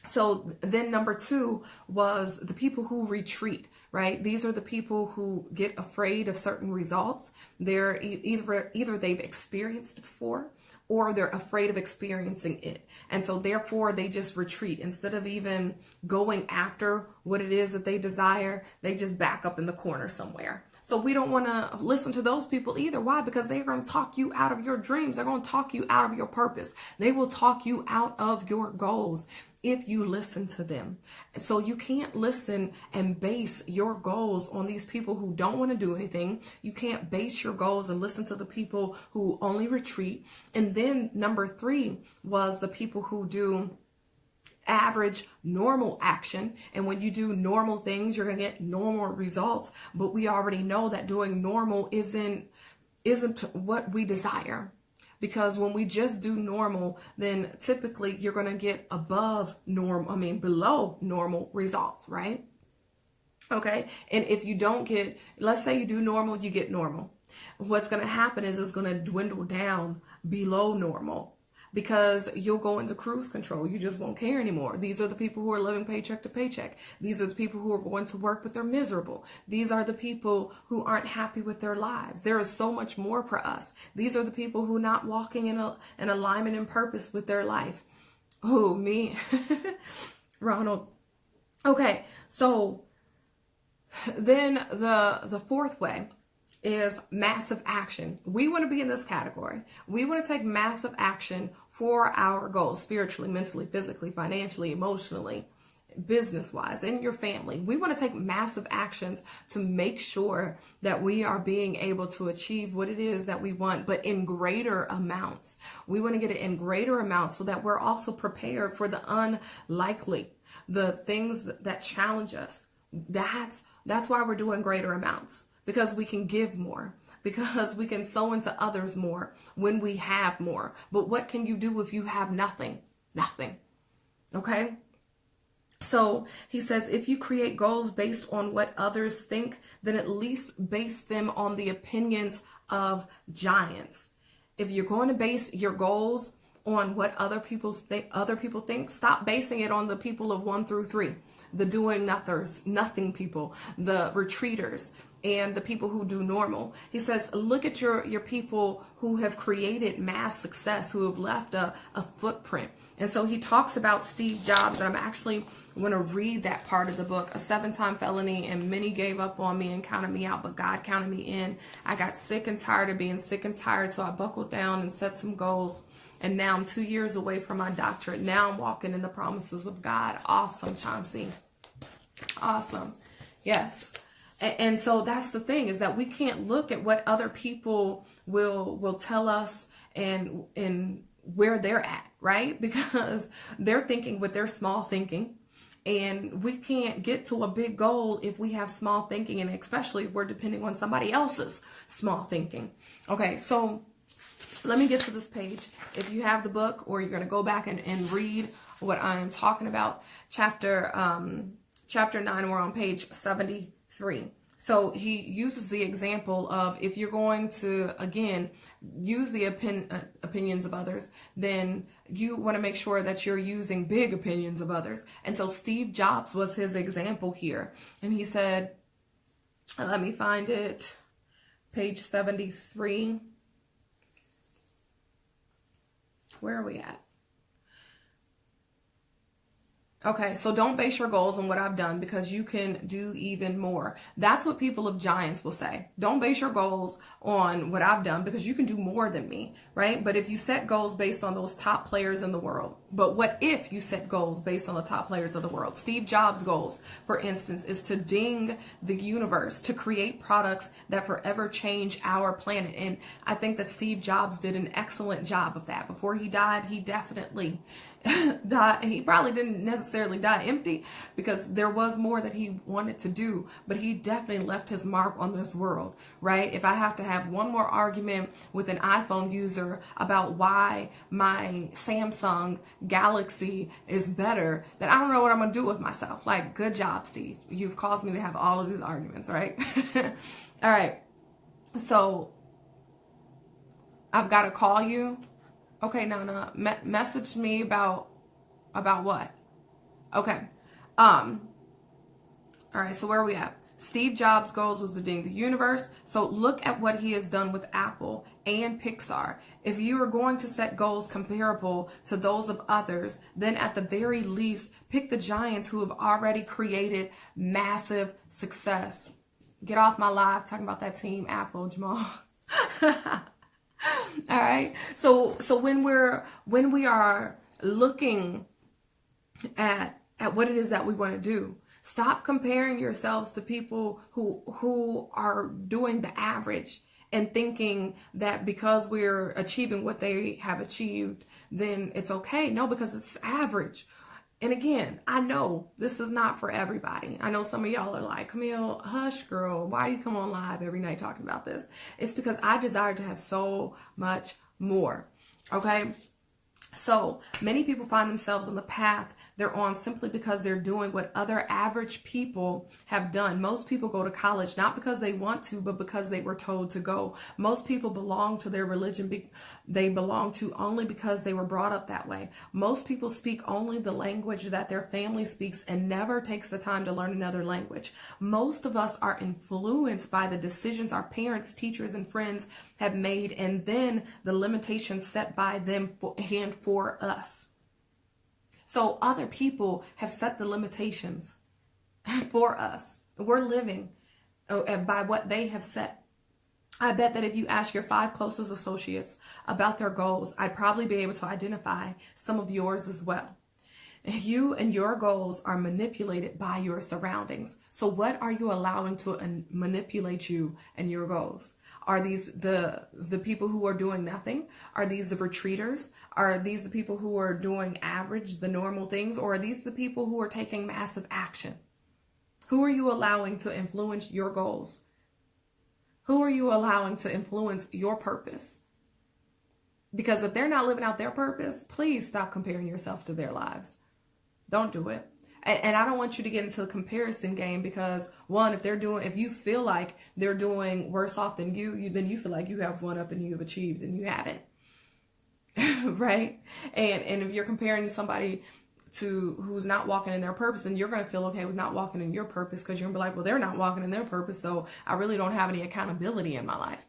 So then number 2 was the people who retreat, right? These are the people who get afraid of certain results. They're either they've experienced before, or they're afraid of experiencing it. And so therefore they just retreat. Instead of even going after what it is that they desire, they just back up in the corner somewhere. So we don't want to listen to those people either. Why? Because they're going to talk you out of your dreams. They're going to talk you out of your purpose. They will talk you out of your goals if you listen to them. And so you can't listen and base your goals on these people who don't want to do anything. You can't base your goals and listen to the people who only retreat. And then number 3 was the people who do average normal action. And when you do normal things, you're going to get normal results. But we already know that doing normal isn't what we desire. Because when we just do normal, then typically you're going to get below normal results, right? Okay. And if you don't get, let's say you do normal, you get normal. What's going to happen is it's going to dwindle down below normal, because you'll go into cruise control. You just won't care anymore. These are the people who are living paycheck to paycheck. These are the people who are going to work, but they're miserable. These are the people who aren't happy with their lives. There is so much more for us. These are the people who are not walking in alignment and purpose with their life. Oh, me. Ronald. Okay, so then the 4th way is massive action. We want to be in this category. We want to take massive action for our goals, spiritually, mentally, physically, financially, emotionally, business-wise, in your family. We want to take massive actions to make sure that we are being able to achieve what it is that we want, but in greater amounts. We want to get it in greater amounts so that we're also prepared for the unlikely, the things that challenge us. That's why we're doing greater amounts. Because we can give more, because we can sow into others more when we have more. But what can you do if you have nothing? Nothing. Okay? So he says, if you create goals based on what others think, then at least base them on the opinions of giants. If you're going to base your goals on what other people think, stop basing it on the people of 1 through 3. The doing nothing people, the retreaters, and the people who do normal. He says, look at your people who have created mass success, who have left a footprint. And so he talks about Steve Jobs, and I'm actually going to read that part of the book. A 7-time felony, and many gave up on me and counted me out, but God counted me in. I got sick and tired of being sick and tired, so I buckled down and set some goals. And now I'm 2 years away from my doctorate. Now I'm walking in the promises of God. Awesome, Chauncey. Awesome. Yes. And so that's the thing, is that we can't look at what other people will tell us and where they're at, right? Because they're thinking with their small thinking. And we can't get to a big goal if we have small thinking, and especially if we're depending on somebody else's small thinking. Okay, so let me get to this page. If you have the book, or you're going to go back and read what I'm talking about, chapter 9, we're on page 73. So he uses the example of, if you're going to, again, use the opinions of others, then you want to make sure that you're using big opinions of others. And so Steve Jobs was his example here. And he said, let me find it, page 73. Where are we at? Okay, so don't base your goals on what I've done, because you can do even more. That's what people of giants will say. Don't base your goals on what I've done, because you can do more than me, right? But if you set goals based on those top players in the world, but what if you set goals based on the top players of the world? Steve Jobs' goals, for instance, is to ding the universe, to create products that forever change our planet. And I think that Steve Jobs did an excellent job of that. Before he died, he definitely died. He probably didn't necessarily die empty, because there was more that he wanted to do, but he definitely left his mark on this world, right? If I have to have one more argument with an iPhone user about why my Samsung Galaxy is better, then I don't know what I'm gonna do with myself. Like, good job, Steve. You've caused me to have all of these arguments, right? All right, so I've got to call you. Okay, no. Message me about what? Okay. All right, so where are we at? Steve Jobs' goals was to ding the universe. So look at what he has done with Apple and Pixar. If you are going to set goals comparable to those of others, then at the very least, pick the giants who have already created massive success. Get off my live talking about that team, Apple, Jamal. All right. So when we are looking at what it is that we want to do, stop comparing yourselves to people who are doing the average and thinking that because we're achieving what they have achieved, then it's okay. No, because it's average. And again, I know this is not for everybody. I know some of y'all are like, Camille, hush, girl. Why do you come on live every night talking about this? It's because I desire to have so much more. Okay? So many people find themselves on the path they're on simply because they're doing what other average people have done. Most people go to college not because they want to, but because they were told to go. Most people belong to their religion they belong to only because they were brought up that way. Most people speak only the language that their family speaks and never takes the time to learn another language. Most of us are influenced by the decisions our parents, teachers, and friends have made, and then the limitations set by them for us. So other people have set the limitations for us. We're living by what they have set. I bet that if you ask your 5 closest associates about their goals, I'd probably be able to identify some of yours as well. You and your goals are manipulated by your surroundings. So what are you allowing to manipulate you and your goals? Are these the people who are doing nothing? Are these the retreaters? Are these the people who are doing average, the normal things? Or are these the people who are taking massive action? Who are you allowing to influence your goals? Who are you allowing to influence your purpose? Because if they're not living out their purpose, please stop comparing yourself to their lives. Don't do it. And I don't want you to get into the comparison game, because one, if you feel like they're doing worse off than you, then you feel like you have one up and you've achieved, and you haven't. Right? And if you're comparing somebody to who's not walking in their purpose, then you're going to feel okay with not walking in your purpose, because you're going to be like, well, they're not walking in their purpose, so I really don't have any accountability in my life.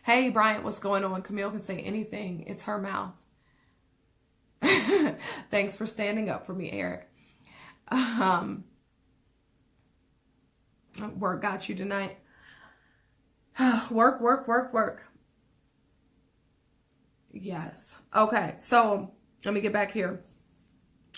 Hey, Bryant, what's going on? Camille can say anything. It's her mouth. Thanks for standing up for me, Eric. Work got you tonight. Work. Yes. Okay, so let me get back here.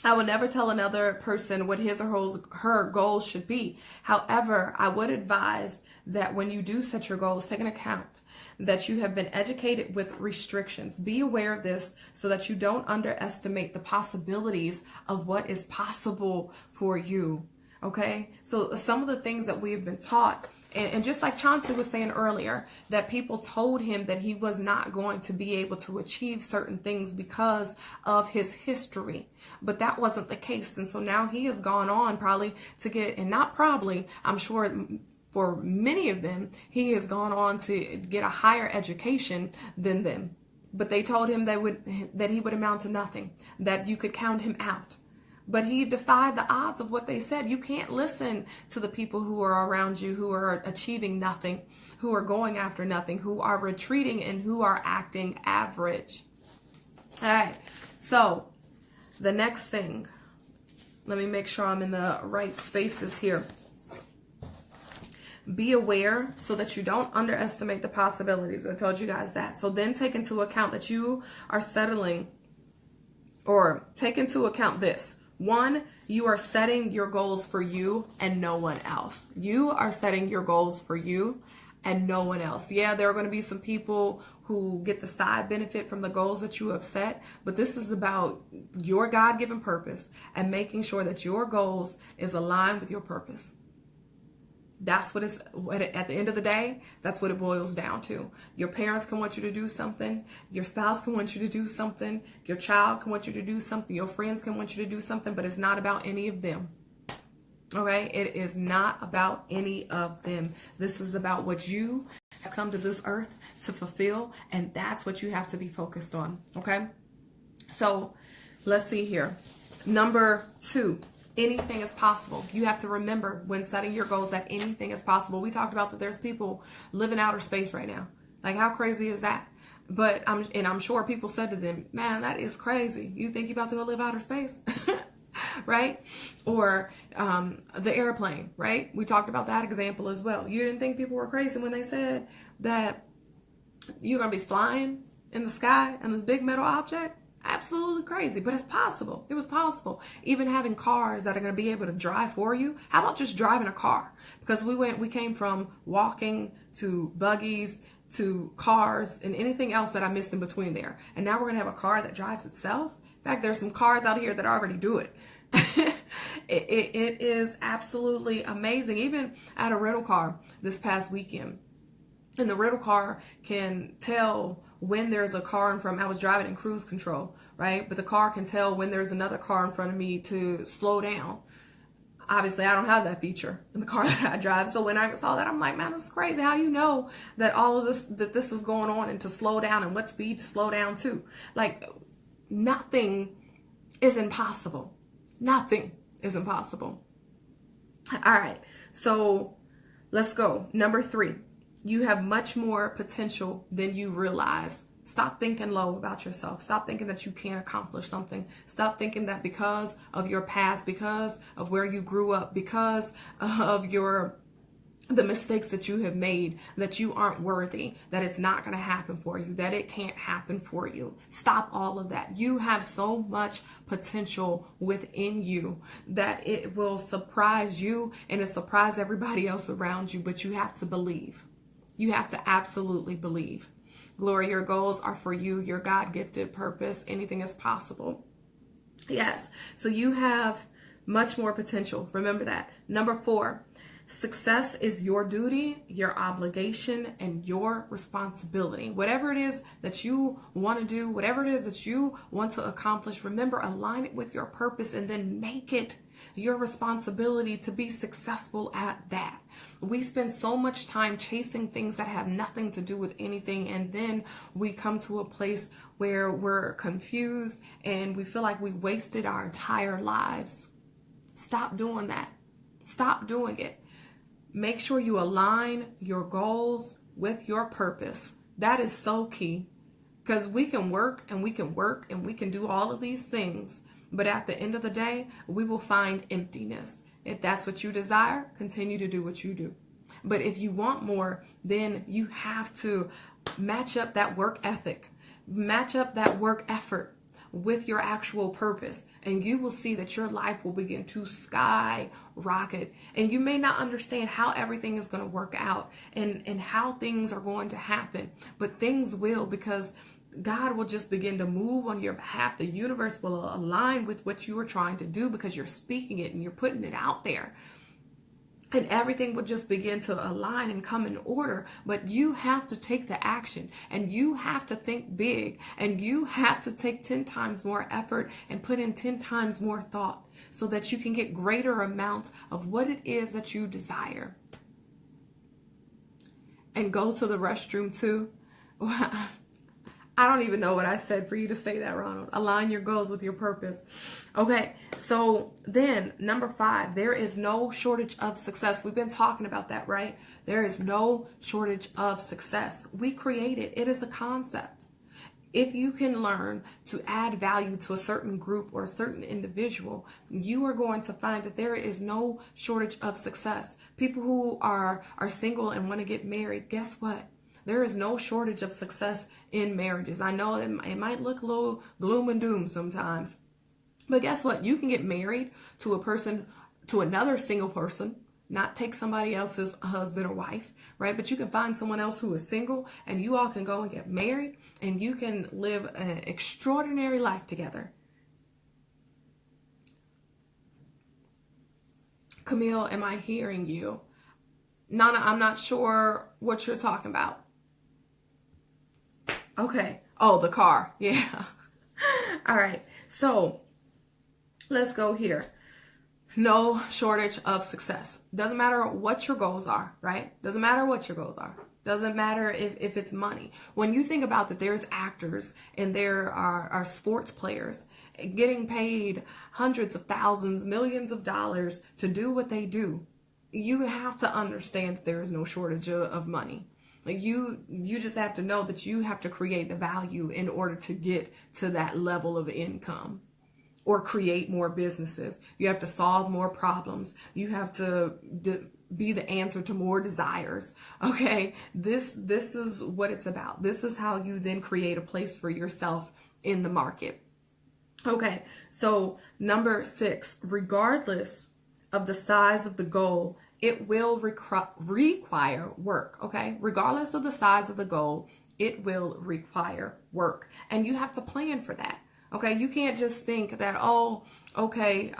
I will never tell another person what his or her goals should be. However, I would advise that when you do set your goals, take into account that you have been educated with restrictions. Be aware of this so that you don't underestimate the possibilities of what is possible for you. Okay? So some of the things that we have been taught, and just like Chauncey was saying earlier, that people told him that he was not going to be able to achieve certain things because of his history. But that wasn't the case. And so now he has gone on probably to get, and not probably, I'm sure for many of them, he has gone on to get a higher education than them. But they told him that he would amount to nothing, that you could count him out. But he defied the odds of what they said. You can't listen to the people who are around you, who are achieving nothing, who are going after nothing, who are retreating, and who are acting average. All right. So the next thing, let me make sure I'm in the right spaces here. Be aware so that you don't underestimate the possibilities. I told you guys that. So then take into account that you are settling, or take into account this. One, you are setting your goals for you and no one else. You are setting your goals for you and no one else. Yeah, there are going to be some people who get the side benefit from the goals that you have set, but this is about your God-given purpose and making sure that your goals is aligned with your purpose. That's what at the end of the day, that's what it boils down to. Your parents can want you to do something. Your spouse can want you to do something. Your child can want you to do something. Your friends can want you to do something, but it's not about any of them. Okay? It is not about any of them. This is about what you have come to this earth to fulfill, and that's what you have to be focused on. Okay? So let's see here. Number 2. Anything is possible. You have to remember when setting your goals that anything is possible. We talked about that there's people living outer space right now. Like, how crazy is that? But I'm sure people said to them, man, that is crazy. You think you're about to go live outer space? Right? Or the airplane, right? We talked about that example as well. You didn't think people were crazy when they said that you're going to be flying in the sky on this big metal object? Absolutely crazy, but it's possible. It was possible. Even having cars that are going to be able to drive for you. How about just driving a car? Because we came from walking to buggies to cars and anything else that I missed in between there. And now we're going to have a car that drives itself. In fact, there's some cars out here that already do it. It is absolutely amazing. Even at a rental car this past weekend, and the rental car can tell when there's a car in front. I was driving in cruise control, right? But the car can tell when there's another car in front of me to slow down. Obviously, I don't have that feature in the car that I drive. So when I saw that, I'm like, man, this is crazy. How you know that all of this, that this is going on, and to slow down, and what speed to slow down to? Like, nothing is impossible. Nothing is impossible. All right. So let's go. Number 3. You have much more potential than you realize. Stop thinking low about yourself. Stop thinking that you can't accomplish something. Stop thinking that because of your past, because of where you grew up, because of the mistakes that you have made, that you aren't worthy, that it's not going to happen for you, that it can't happen for you. Stop all of that. You have so much potential within you that it will surprise you and it surprise everybody else around you, but you have to believe. You have to absolutely believe. Glory, your goals are for you, your God-gifted purpose. Anything is possible. Yes. So you have much more potential. Remember that. Number 4, success is your duty, your obligation, and your responsibility. Whatever it is that you want to do, whatever it is that you want to accomplish, remember, align it with your purpose and then make it your responsibility to be successful at that. We spend so much time chasing things that have nothing to do with anything, and then we come to a place where we're confused and we feel like we wasted our entire lives. Stop doing that. Stop doing it. Make sure you align your goals with your purpose. That is so key, because we can work and we can work and we can do all of these things, but at the end of the day, we will find emptiness. If that's what you desire, continue to do what you do. But if you want more, then you have to match up that work ethic, match up that work effort with your actual purpose, and you will see that your life will begin to skyrocket. And you may not understand how everything is going to work out and how things are going to happen, but things will, because God will just begin to move on your behalf. The universe will align with what you are trying to do because you're speaking it and you're putting it out there. And everything will just begin to align and come in order. But you have to take the action, and you have to think big, and you have to take 10 times more effort and put in 10 times more thought so that you can get greater amounts of what it is that you desire. And go to the restroom too. I don't even know what I said for you to say that, Ronald. Align your goals with your purpose. Okay, so then number 5, there is no shortage of success. We've been talking about that, right? There is no shortage of success. We create it. It is a concept. If you can learn to add value to a certain group or a certain individual, you are going to find that there is no shortage of success. People who are single and want to get married, guess what? There is no shortage of success in marriages. I know it might look a little gloom and doom sometimes, but guess what? You can get married to a person, to another single person, not take somebody else's husband or wife, right? But you can find someone else who is single, and you all can go and get married, and you can live an extraordinary life together. Camille, am I hearing you? Nana, I'm not sure what you're talking about. Okay. Oh, the car. Yeah. All right. So let's go here. No shortage of success. Doesn't matter what your goals are, right? Doesn't matter what your goals are. Doesn't matter if it's money. When you think about that, there's actors and there are sports players getting paid hundreds of thousands, millions of dollars to do what they do. You have to understand that there is no shortage of money. Like you just have to know that you have to create the value in order to get to that level of income or create more businesses. You have to solve more problems. You have to be the answer to more desires. Okay, this is what it's about. This is how you then create a place for yourself in the market. Okay, so number 6, regardless of the size of the goal, it will require work, okay? Regardless of the size of the goal, it will require work. And you have to plan for that, okay? You can't just think that, oh, okay,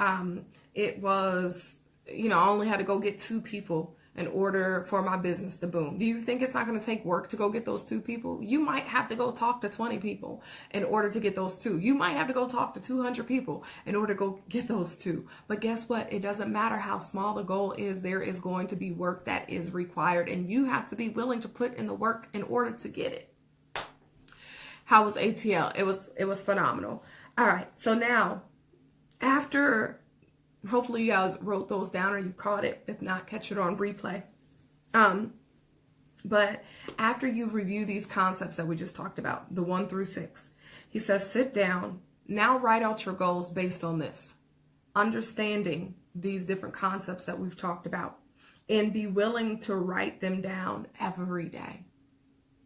it was, I only had to go get 2 people in order for my business to boom. Do you think it's not going to take work to go get those 2 people? You might have to go talk to 20 people in order to get those 2. You might have to go talk to 200 people in order to go get those 2. But guess what? It doesn't matter how small the goal is. There is going to be work that is required, and you have to be willing to put in the work in order to get it. How was ATL? It was phenomenal. All right. So now, after, hopefully you guys wrote those down or you caught it. If not, catch it on replay. But after you review these concepts that we just talked about, the 1 through 6, he says, sit down. Now write out your goals based on this. Understanding these different concepts that we've talked about, and be willing to write them down every day.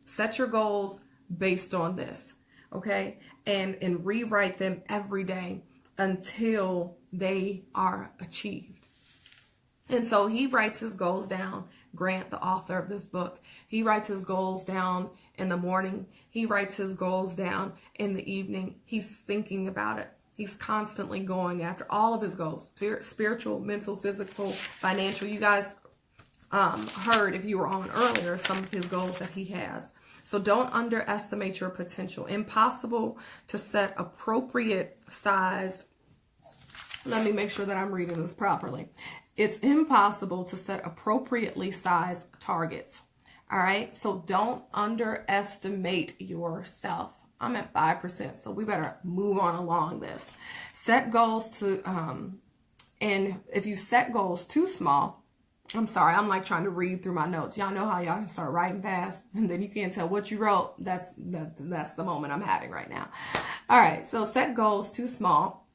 Set your goals based on this, okay? And rewrite them every day until they are achieved. And so he writes his goals down. Grant, the author of this book, he writes his goals down in the morning. He writes his goals down in the evening. He's thinking about it. He's constantly going after all of his goals, spiritual, mental, physical, financial. You guys heard, if you were on earlier, some of his goals that he has. So don't underestimate your potential. Impossible to set appropriate size. Let me make sure that I'm reading this properly. It's impossible to set appropriately sized targets. All right. So don't underestimate yourself. I'm at 5%, so we better move on along this. Set goals to, and if you set goals too small, I'm sorry, I'm like trying to read through my notes. Y'all know how y'all can start writing fast and then you can't tell what you wrote. That's the moment I'm having right now. All right, so set goals too small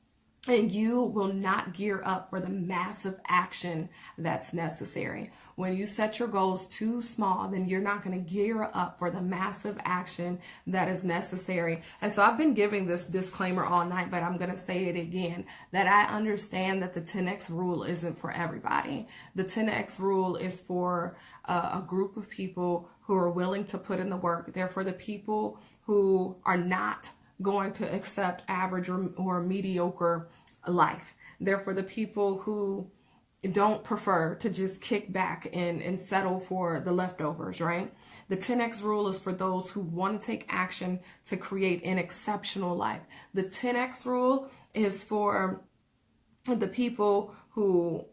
and you will not gear up for the massive action that's necessary. When you set your goals too small, then you're not going to gear up for the massive action that is necessary. And so I've been giving this disclaimer all night, but I'm going to say it again, that I understand that the 10X rule isn't for everybody. The 10X rule is for a group of people who are willing to put in the work. They're for the people who are not going to accept average or mediocre life. They're for the people who don't prefer to just kick back and settle for the leftovers, right? The 10X rule is for those who want to take action to create an exceptional life. The 10X rule is for the people who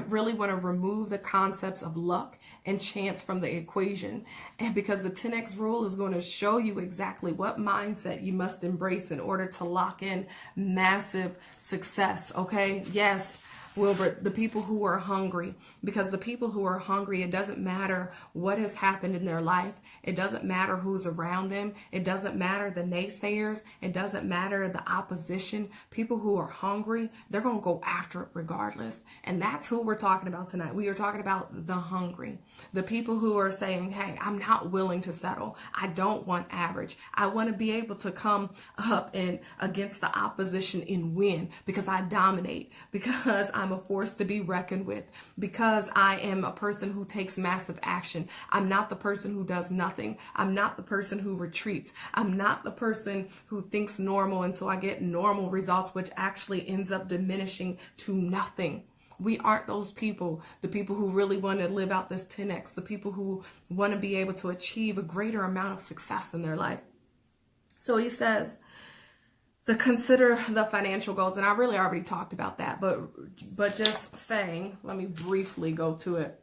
really want to remove the concepts of luck and chance from the equation. And because the 10X rule is going to show you exactly what mindset you must embrace in order to lock in massive success. Okay. Yes, Wilbert, the people who are hungry, because the people who are hungry, it doesn't matter what has happened in their life. It doesn't matter who's around them. It doesn't matter the naysayers. It doesn't matter the opposition. People who are hungry, they're going to go after it regardless. And that's who we're talking about tonight. We are talking about the hungry, the people who are saying, hey, I'm not willing to settle. I don't want average. I want to be able to come up and against the opposition and win because I dominate, because I'm a force to be reckoned with, because I am a person who takes massive action. I'm not the person who does nothing. I'm not the person who retreats. I'm not the person who thinks normal and so I get normal results, which actually ends up diminishing to nothing. We aren't those people, the people who really want to live out this 10X, the people who want to be able to achieve a greater amount of success in their life. So he says, consider the financial goals, and I really already talked about that, but just saying, let me briefly go to it.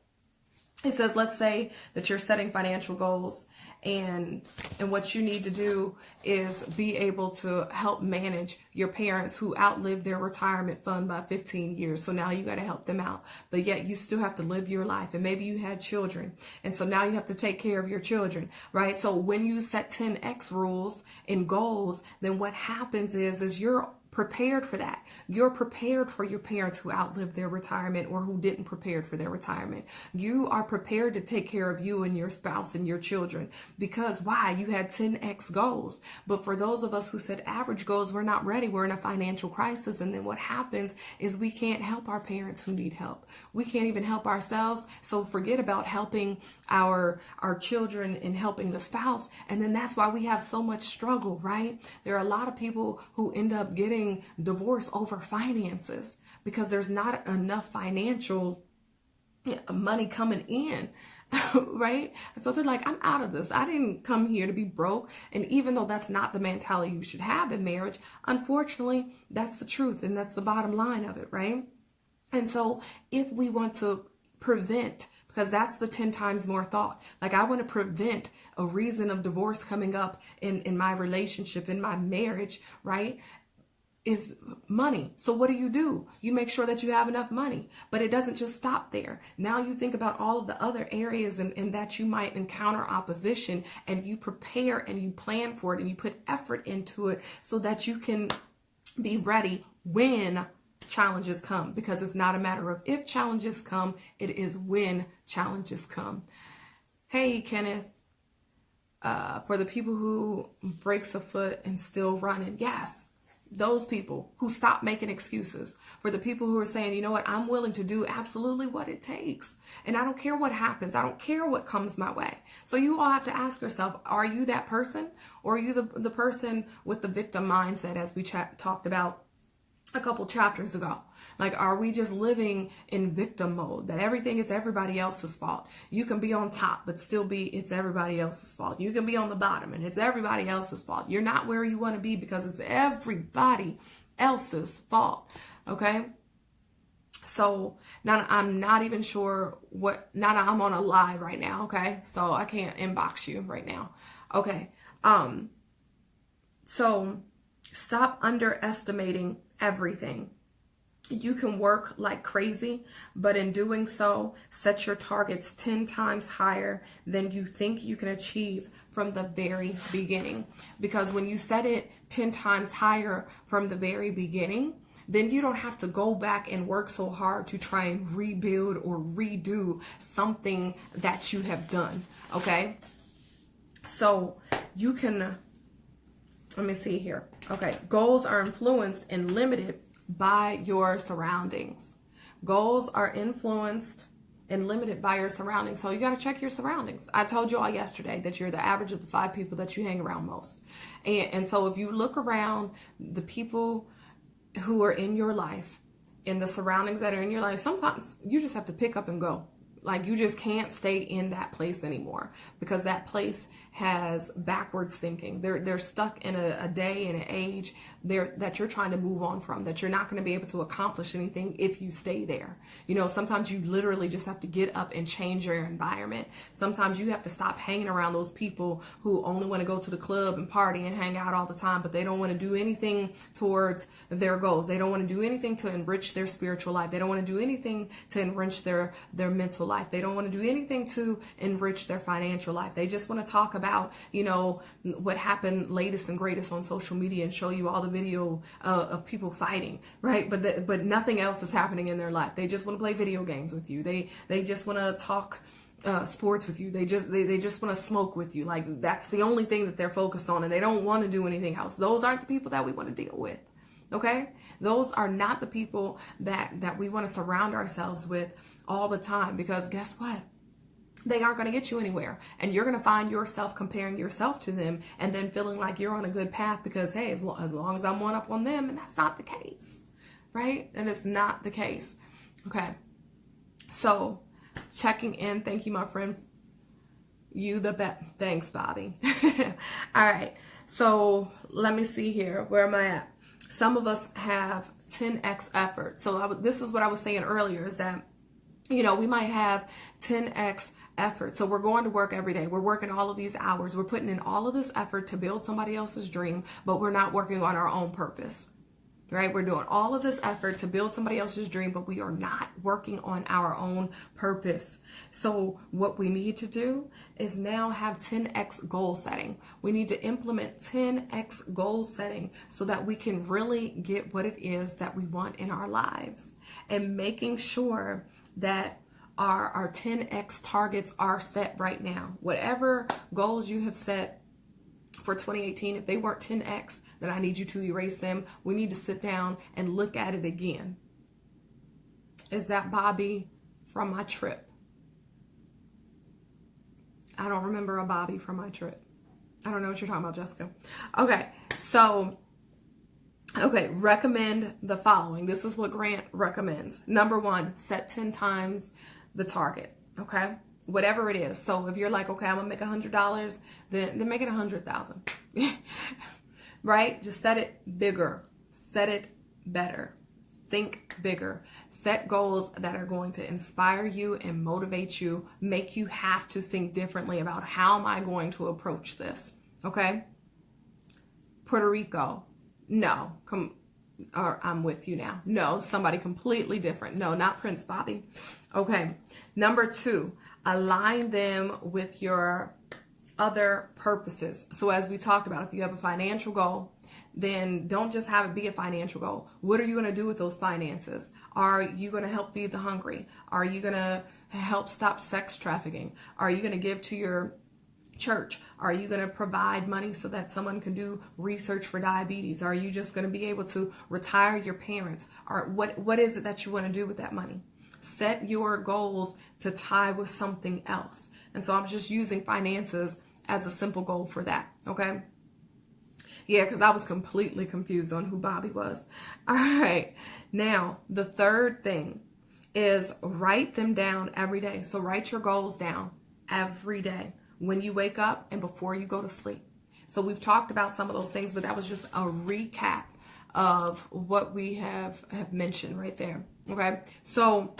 It says, let's say that you're setting financial goals, and what you need to do is be able to help manage your parents who outlived their retirement fund by 15 years. So now you got to help them out, but yet you still have to live your life. And maybe you had children, and so now you have to take care of your children, right? So when you set 10X rules and goals, then what happens is you're prepared for that. You're prepared for your parents who outlived their retirement or who didn't prepare for their retirement. You are prepared to take care of you and your spouse and your children because why? You had 10X goals. But for those of us who set average goals, we're not ready. We're in a financial crisis. And then what happens is we can't help our parents who need help. We can't even help ourselves. So forget about helping our children and helping the spouse. And then that's why we have so much struggle, right? There are a lot of people who end up getting divorce over finances because there's not enough financial money coming in, right? And so they're like, I'm out of this. I didn't come here to be broke. And even though that's not the mentality you should have in marriage, unfortunately, that's the truth. And that's the bottom line of it, right? And so if we want to prevent, because that's the 10 times more thought. Like I want to prevent a reason of divorce coming up in my relationship, in my marriage, right? Is money. So what do? You make sure that you have enough money, but it doesn't just stop there. Now you think about all of the other areas in that you might encounter opposition, and you prepare and you plan for it and you put effort into it so that you can be ready when challenges come, because it's not a matter of if challenges come, it is when challenges come. Hey, Kenneth, for the people who breaks a foot and still running, yes. Those people who stop making excuses, for the people who are saying, you know what, I'm willing to do absolutely what it takes. And I don't care what happens. I don't care what comes my way. So you all have to ask yourself, are you that person? Or are you the person with the victim mindset, as we talked about a couple chapters ago? Like, are we just living in victim mode, that everything is everybody else's fault? You can be on top, but still it's everybody else's fault. You can be on the bottom and it's everybody else's fault. You're not where you want to be because it's everybody else's fault. Okay. So now I'm not even sure I'm on a live right now. Okay. So I can't inbox you right now. Okay. So stop underestimating everything. You can work like crazy, but in doing so, set your targets 10 times higher than you think you can achieve from the very beginning. Because when you set it 10 times higher from the very beginning, then you don't have to go back and work so hard to try and rebuild or redo something that you have done. Okay. So you can, let me see here. Okay. Goals are influenced and limited by your surroundings. Goals are influenced and limited by your surroundings. So you got to check your surroundings. I told you all yesterday that you're the average of the 5 people that you hang around most. And so if you look around the people who are in your life, in the surroundings that are in your life, sometimes you just have to pick up and go. Like, you just can't stay in that place anymore, because that place has backwards thinking. They're stuck in a day and an age that you're trying to move on from, that you're not going to be able to accomplish anything if you stay there. You know, sometimes you literally just have to get up and change your environment. Sometimes you have to stop hanging around those people who only want to go to the club and party and hang out all the time, but they don't want to do anything towards their goals. They don't want to do anything to enrich their spiritual life. They don't want to do anything to enrich their mental life. They don't want to do anything to enrich their financial life. They just want to talk about, you know, what happened latest and greatest on social media and show you all the video of people fighting, right? But nothing else is happening in their life. They just want to play video games with you. They just want to talk sports with you. They just want to smoke with you. Like, that's the only thing that they're focused on, and they don't want to do anything else. Those aren't the people that we want to deal with. Okay? Those are not the people that we want to surround ourselves with all the time, because guess what? They aren't going to get you anywhere, and you're going to find yourself comparing yourself to them and then feeling like you're on a good path because, hey, as long as I'm one up on them, and that's not the case, right? And it's not the case. Okay. So checking in. Thank you, my friend. You the best. Thanks, Bobby. All right. So let me see here. Where am I at? Some of us have 10x effort. So this is what I was saying earlier, is that, you know, we might have 10x effort. So we're going to work every day. We're working all of these hours. We're putting in all of this effort to build somebody else's dream, but we're not working on our own purpose, right? We're doing all of this effort to build somebody else's dream, but we are not working on our own purpose. So what we need to do is now have 10x goal setting. We need to implement 10x goal setting so that we can really get what it is that we want in our lives, and making sure that our 10x targets are set right now. Whatever goals you have set for 2018, if they weren't 10x, then I need you to erase them. We need to sit down and look at it again. Is that Bobby from my trip? I don't remember a Bobby from my trip. I don't know what you're talking about, Jessica. Okay, so recommend the following. This is what Grant recommends. Number 1, set 10 times the target. Okay, whatever it is. So if you're like, okay, I'm gonna make $100, then make it 100,000. Right? Just set it bigger. Set it better. Think bigger. Set goals that are going to inspire you and motivate you, make you have to think differently about, how am I going to approach this? Okay? Puerto Rico. No. Or I'm with you now. No, somebody completely different. No, not Prince Bobby. Okay. Number 2, align them with your other purposes. So as we talked about, if you have a financial goal, then don't just have it be a financial goal. What are you going to do with those finances? Are you going to help feed the hungry? Are you going to help stop sex trafficking? Are you going to give to your church? Are you going to provide money so that someone can do research for diabetes? Are you just going to be able to retire your parents? Or what is it that you want to do with that money? Set your goals to tie with something else. And so I'm just using finances as a simple goal for that. Okay. Yeah, because I was completely confused on who Bobby was. All right. Now, the third thing is write them down every day. So write your goals down every day, when you wake up and before you go to sleep. So we've talked about some of those things, but that was just a recap of what we have mentioned right there. Okay. So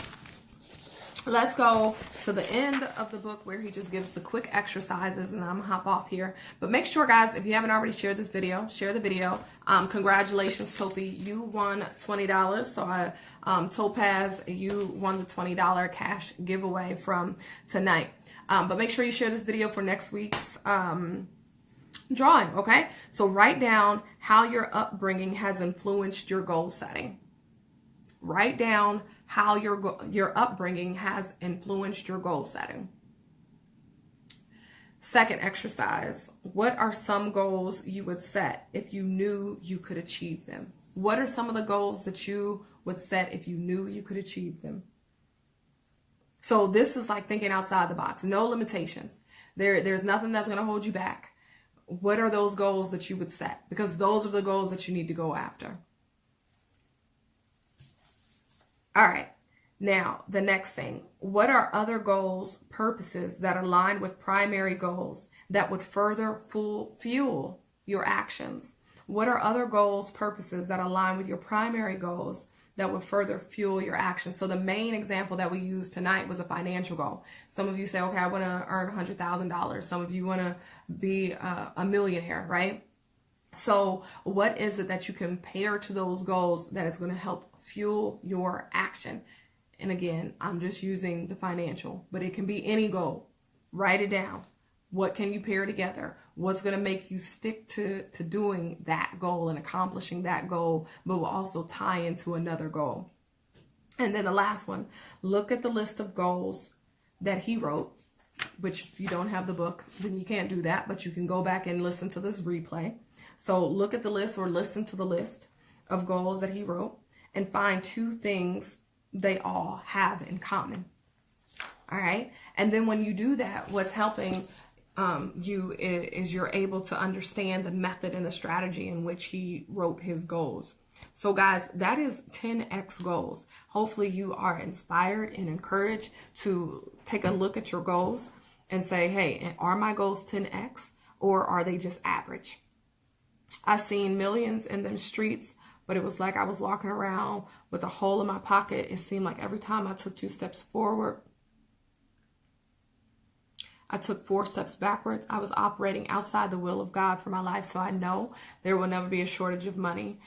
let's go to the end of the book where he just gives the quick exercises, and I'm gonna hop off here. But make sure, guys, if you haven't already shared this video, share the video. Congratulations, Topi, you won $20. So Topaz, you won the $20 cash giveaway from tonight. But make sure you share this video for next week's drawing, okay? So write down how your upbringing has influenced your goal setting. Write down how your upbringing has influenced your goal setting. Second exercise, what are some goals you would set if you knew you could achieve them? What are some of the goals that you would set if you knew you could achieve them? So this is like thinking outside the box. No limitations. There's nothing that's going to hold you back. What are those goals that you would set? Because those are the goals that you need to go after. All right. Now, the next thing, what are other goals, purposes that align with primary goals that would further fuel your actions? What are other goals, purposes that align with your primary goals that would further fuel your actions? So the main example that we used tonight was a financial goal. Some of you say, okay, I want to earn $100,000. Some of you want to be a millionaire, right? So what is it that you can pair to those goals that is going to help fuel your action? And again, I'm just using the financial, but it can be any goal. Write it down. What can you pair together? What's going to make you stick to doing that goal and accomplishing that goal, but will also tie into another goal? And then the last one, look at the list of goals that he wrote, which if you don't have the book, then you can't do that, but you can go back and listen to this replay. So look at the list or listen to the list of goals that he wrote and find 2 things they all have in common. All right. And then when you do that, what's helping you is you're able to understand the method and the strategy in which he wrote his goals. So guys, that is 10x goals. Hopefully you are inspired and encouraged to take a look at your goals and say, hey, are my goals 10x or are they just average? I've seen millions in them streets, but it was like I was walking around with a hole in my pocket. It seemed like every time I took 2 steps forward, I took 4 steps backwards. I was operating outside the will of God for my life. So I know there will never be a shortage of money.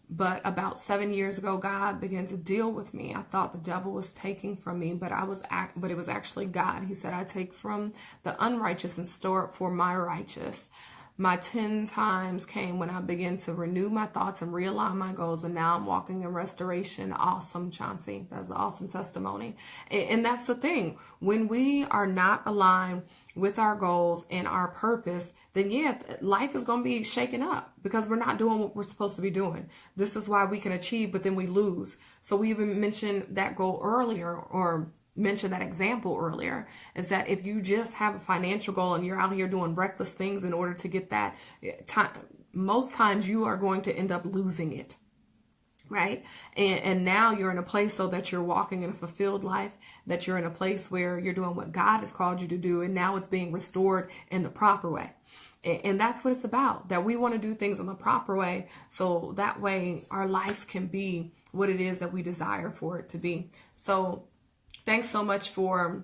But about 7 years ago, God began to deal with me. I thought the devil was taking from me, but it was actually God. He said, I take from the unrighteous and store it for my righteous. My 10 times came when I began to renew my thoughts and realign my goals. And now I'm walking in restoration. Awesome, Chauncey. That's an awesome testimony. And that's the thing. When we are not aligned with our goals and our purpose, then yeah, life is going to be shaken up because we're not doing what we're supposed to be doing. This is why we can achieve, but then we lose. So we even mentioned that goal earlier, or mentioned that example earlier, is that if you just have a financial goal and you're out here doing reckless things in order to get that, most times you are going to end up losing it, right? And now you're in a place so that you're walking in a fulfilled life, that you're in a place where you're doing what God has called you to do, and now it's being restored in the proper way. And that's what it's about, that we want to do things in the proper way, so that way our life can be what it is that we desire for it to be. So thanks so much for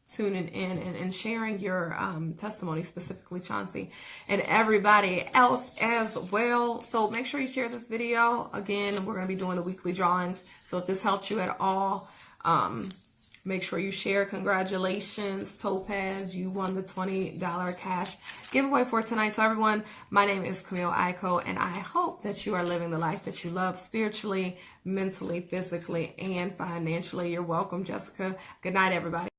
tuning in and sharing your testimony, specifically Chauncey, and everybody else as well. So make sure you share this video. Again, we're going to be doing the weekly drawings. So if this helped you at all, make sure you share. Congratulations, Topaz. You won the $20 cash giveaway for tonight. So everyone, my name is Camille Aiko, and I hope that you are living the life that you love spiritually, mentally, physically, and financially. You're welcome, Jessica. Good night, everybody.